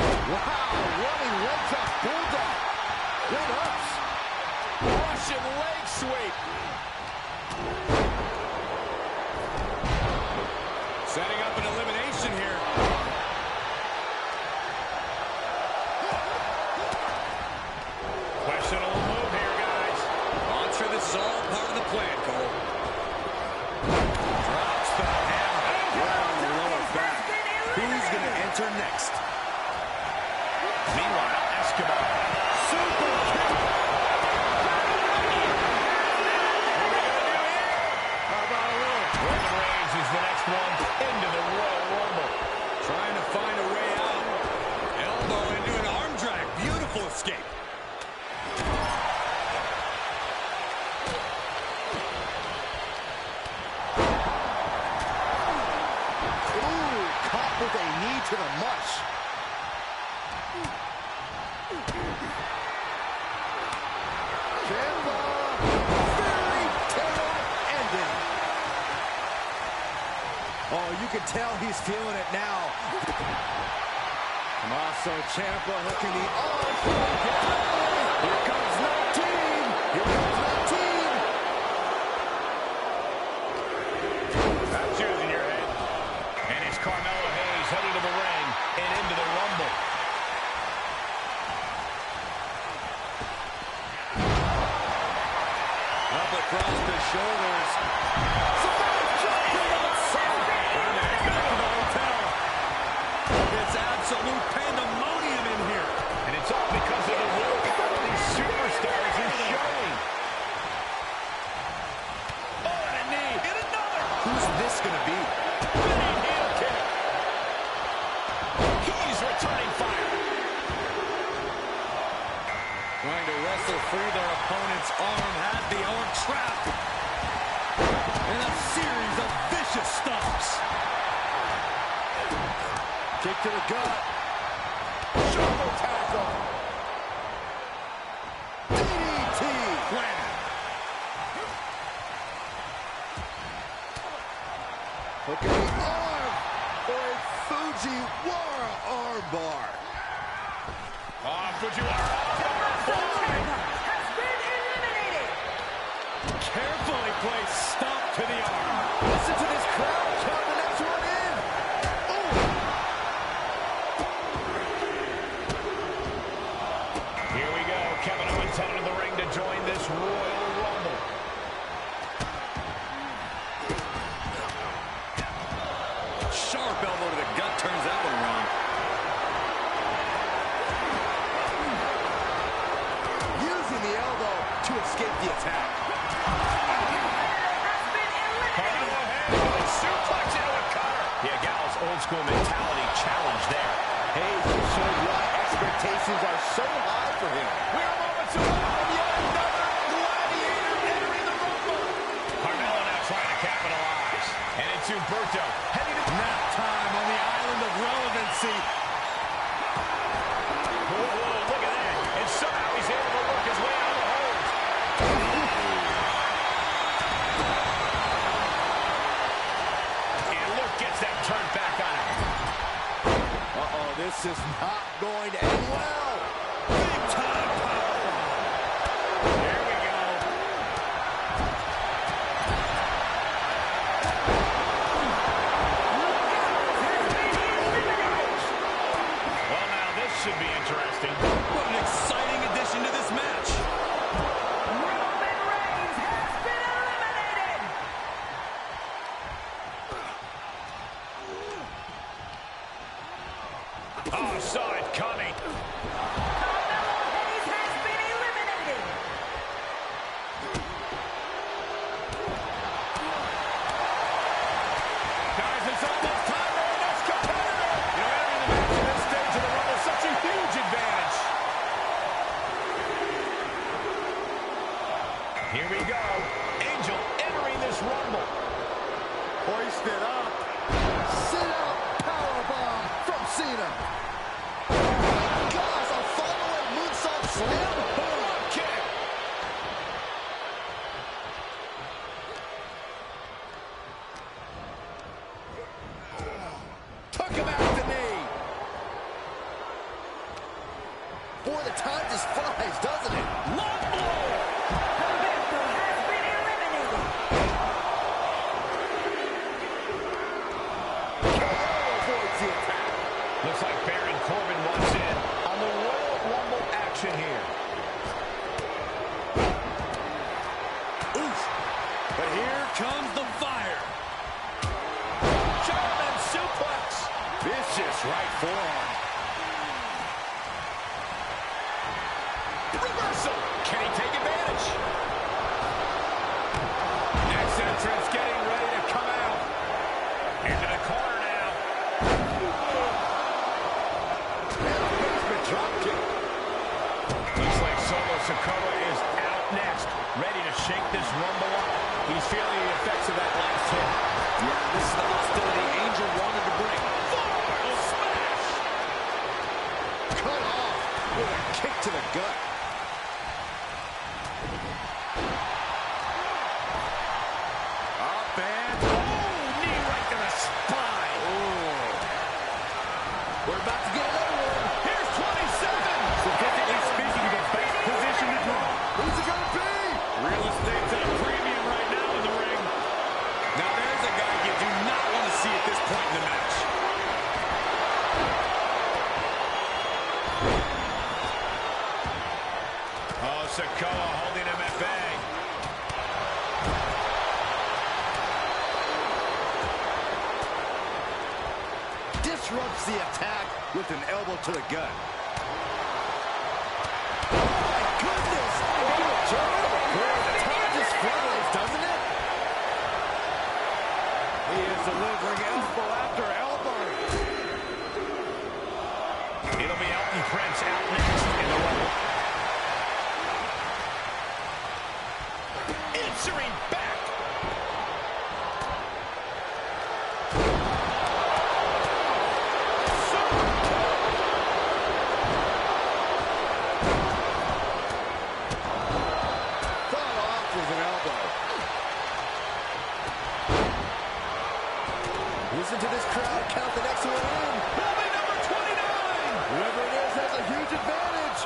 running leg drop, bulldog. Good ups. Russian leg sweep. Setting up an elimination here. Questionable move here, guys. I'm sure this is all part of the plan, Cole. Drops the hammer. Right on the lower back. Who's going to enter next? Meanwhile, Escobar. Super kick. How about a little? Roman Reigns is the next one into the Royal Rumble. Trying to find a way out. Elbow into an arm drag. Beautiful escape. Ooh, caught with a knee to the mush. Ciampa. Fairy tale ending. Oh, you can tell he's feeling it now. Tommaso Ciampa hooking the arm from down. Here comes 19. Here comes 19. That shoes in your head. And it's Carmelo Hayes heading to the ring and into the Rumble. Up across the shoulders. It's absolute pandemonium in here. And it's all because of the willpower these superstars are showing. Oh, and a knee. And another. Who's this going to be? wrestle free their opponent's arm, had the arm trapped. And a series of vicious stomps. Kick to the gut. Shoulder tackle. DDT. Planted. Hook in the arm for a Fujiwara armbar. Fujiwara armbar. Has been eliminated. Carefully placed stomp to the arm. Listen to this crowd. Count the next one in. Ooh. Here we go. Kevin Owens headed to the ring to join this Royal Rumble. Sharp elbow to the gut turns that one around. Using the elbow to escape the attack. Has been eliminated. Suplex into a cutter. Yeah, Gallows' old school mentality challenge there. Hayes has shown why expectations are so high for him. We are moments away from yet another gladiator entering the Rumble. Carmelo now trying to capitalize. And it's Humberto heading to nap time on the island of relevancy. Whoa, look at that. And somehow he's able to work his way out of the hold. And Luke gets that turned back on him. Uh-oh, this is not going to end well. Big time powerbomb. Here we go. Well, now this should be interesting. What an exciting addition to this match. Roman Reigns has been eliminated. Oh, saw it coming. Carmelo Hayes has been eliminated. Guys, it's almost time for our next competitor. You know, entering the match at this stage of the Rumble is such a huge advantage. Here we go. Angel entering this Rumble. Hoisted up. Sit out powerbomb from Cena. Gosh, a follow-up moonsault slam. Drop kick. Took him out the knee. Boy, the time just flies, doesn't it? Long blow. Humberto has been eliminated. Avoids the attack. Looks like Baron Corbin wants in on the Royal Rumble action here. Oof. But here comes the fire. German suplex. Vicious right forearm. Reversal. Can he take advantage? Next entrance getting ready to come out. Into the corner now. And a basement drop kick. Looks like Solo Sikoa is out next. Ready to shake this Rumble up. He's feeling the effects of that last hit. Yeah, this is the hostility Angel wanted to bring. Forward smash. Cut off with a kick to the gut. Up and knee right to the spine. We're about to get another one. Here's 27. Statistically speaking, the best position to draw. Who's it gonna be? Real estate's at a premium right now in the ring. Now there's a guy you do not want to see at this point in the match. Oh, Sikoa holding him at bay. Disrupts the attack with an elbow to the gut. Oh my goodness! The time just flies, doesn't it? He is delivering elbow after elbow. It'll be Elton Prince out next in the Rumble. answering back. Listen to this crowd count the next one in. Probably number 29. Whoever it is has a huge advantage.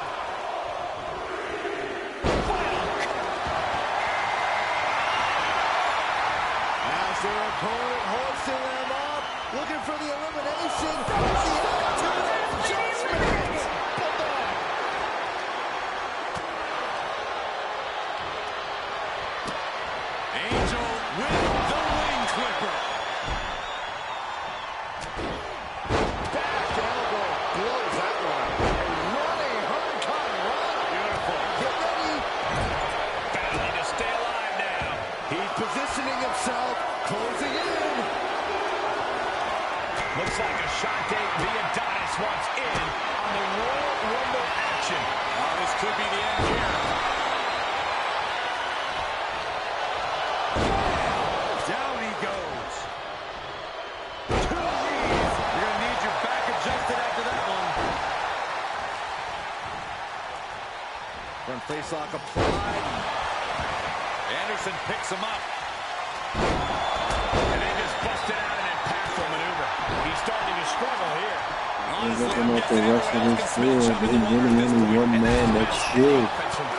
As their opponent hoisting them up, looking for the elimination. The attitude adjustment. Bulldog. Angel with the wing clipper. Positioning himself, closing in. Looks like a shot date the Adonis wants in on the Royal Rumble action. Oh, this could be the end here. Down he goes. 2 knees. You're going to need your back adjusted after that one. Front face lock applied. Anderson picks him up. And they just busted out an impactful maneuver. He's starting to struggle here. He's looking at the rest of his field. There's really only one man that should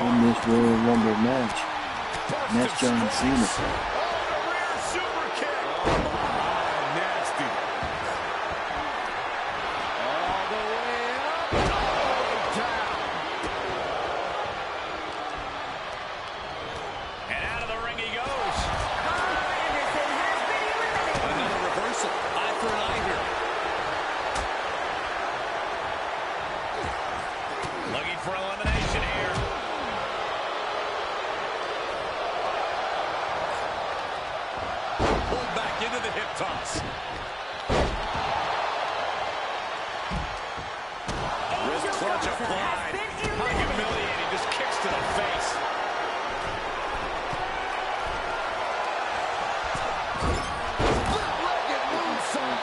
win this Royal Rumble match. And that's John Cena. Oh, the rear super kick. Oh, nasty. All the way up, all the way down. And out of the ring he goes. Anderson has been eliminated. Another reversal. Eye for an eye here. Looking for elimination here. Pulled back into the hip toss. Wrist clutch applied. How humiliating. Just kicks to the face. Split-legged moonsault.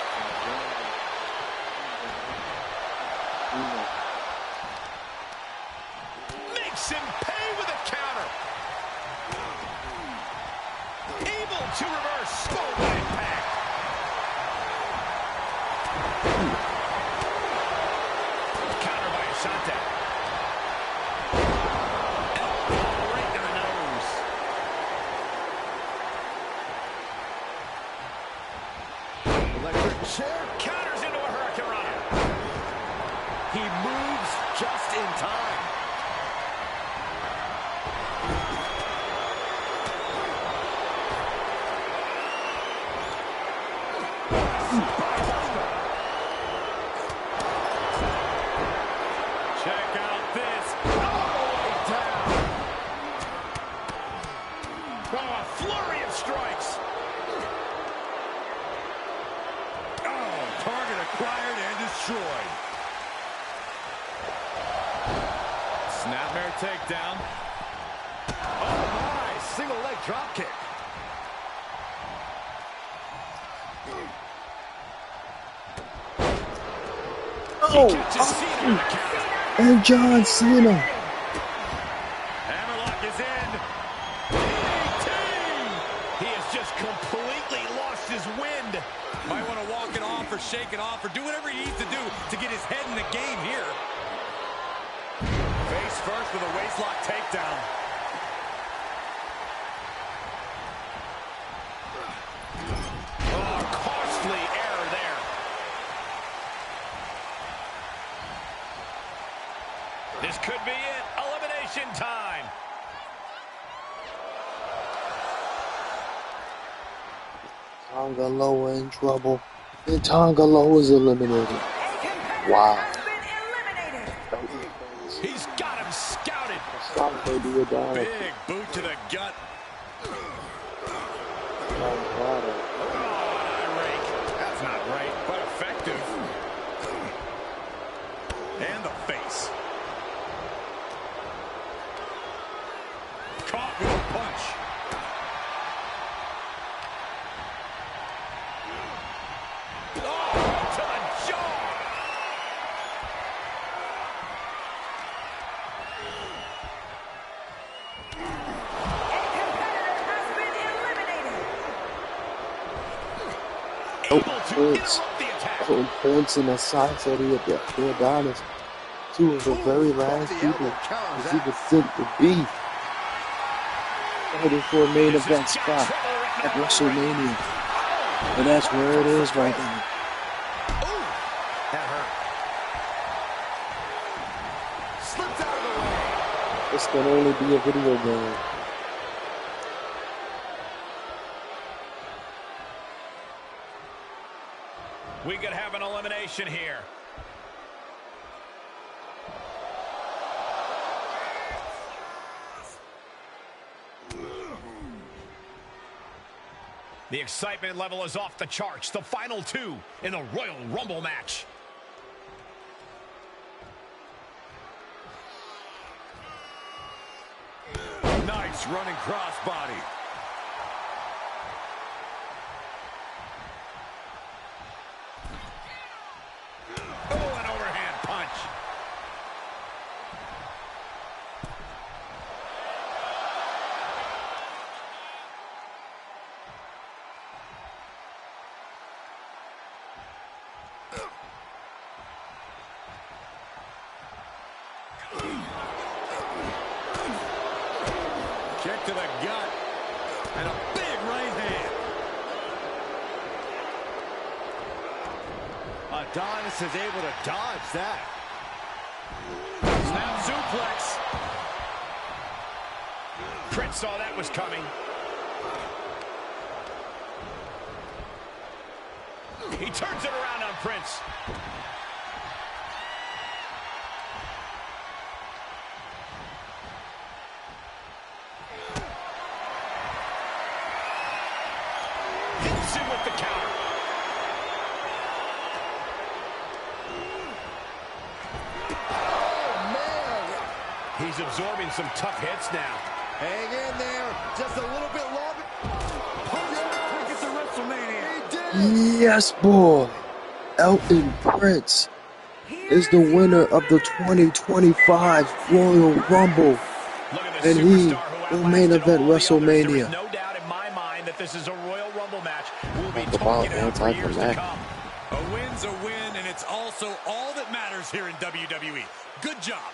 Makes him pay with a counter. Able to reverse. Full impact. Counter by Asante. Elbow right to the nose. Electric chair. Counters into a Hurricane Runner. He moves just in time. Check out this. All the way down. Oh, a flurry of strikes. Oh, target acquired and destroyed. Snapmare takedown. Oh my, single leg drop kick. Catches Cena with the counter. And John Cena. Hammerlock is in. DDT! He has just completely lost his wind. Might want to walk it off or shake it off or do whatever he needs to do to get his head in the game here. Face first with a waistlock takedown. Oh, costly error there. This could be it. Elimination time. Tonga Loa in trouble. And Tonga Loa is eliminated. Wow. Has been eliminated. He's got him scouted. Stop, baby, Adonis. Big boot to the gut. Oh, Oh, an eye rake. That's not right, but effective. And the face. Caught with a punch. able to Points. interrupt the attack. Putting points in the sights of the Adonis. Two of the very last people that you would think would be fighting for a main event spot at WrestleMania. And that's where it is right now. That hurt. Slipped out of the way. This can only be a video game. We could have an elimination here. The excitement level is off the charts. The final two in the Royal Rumble match. Nice running crossbody. Oh, an overhand punch. Kick to the gut. And a big right hand. Adonis is able to dodge that. Snap suplex. Prince saw that was coming. He turns it around on Prince. Hits him with the counter. He's absorbing some tough hits now. Hang in there. Just a little bit longer. Take it to WrestleMania. He did. Yes, boy. Elton Prince is the winner of the 2025 Royal Rumble. Look at the And he superstar who will main outlasted event all the others. There WrestleMania. is no doubt in my mind that this is a Royal Rumble match. We'll be Talk about talking about for years to anticlimactic. come. A win's a win, and it's also all that matters here in WWE. Good job.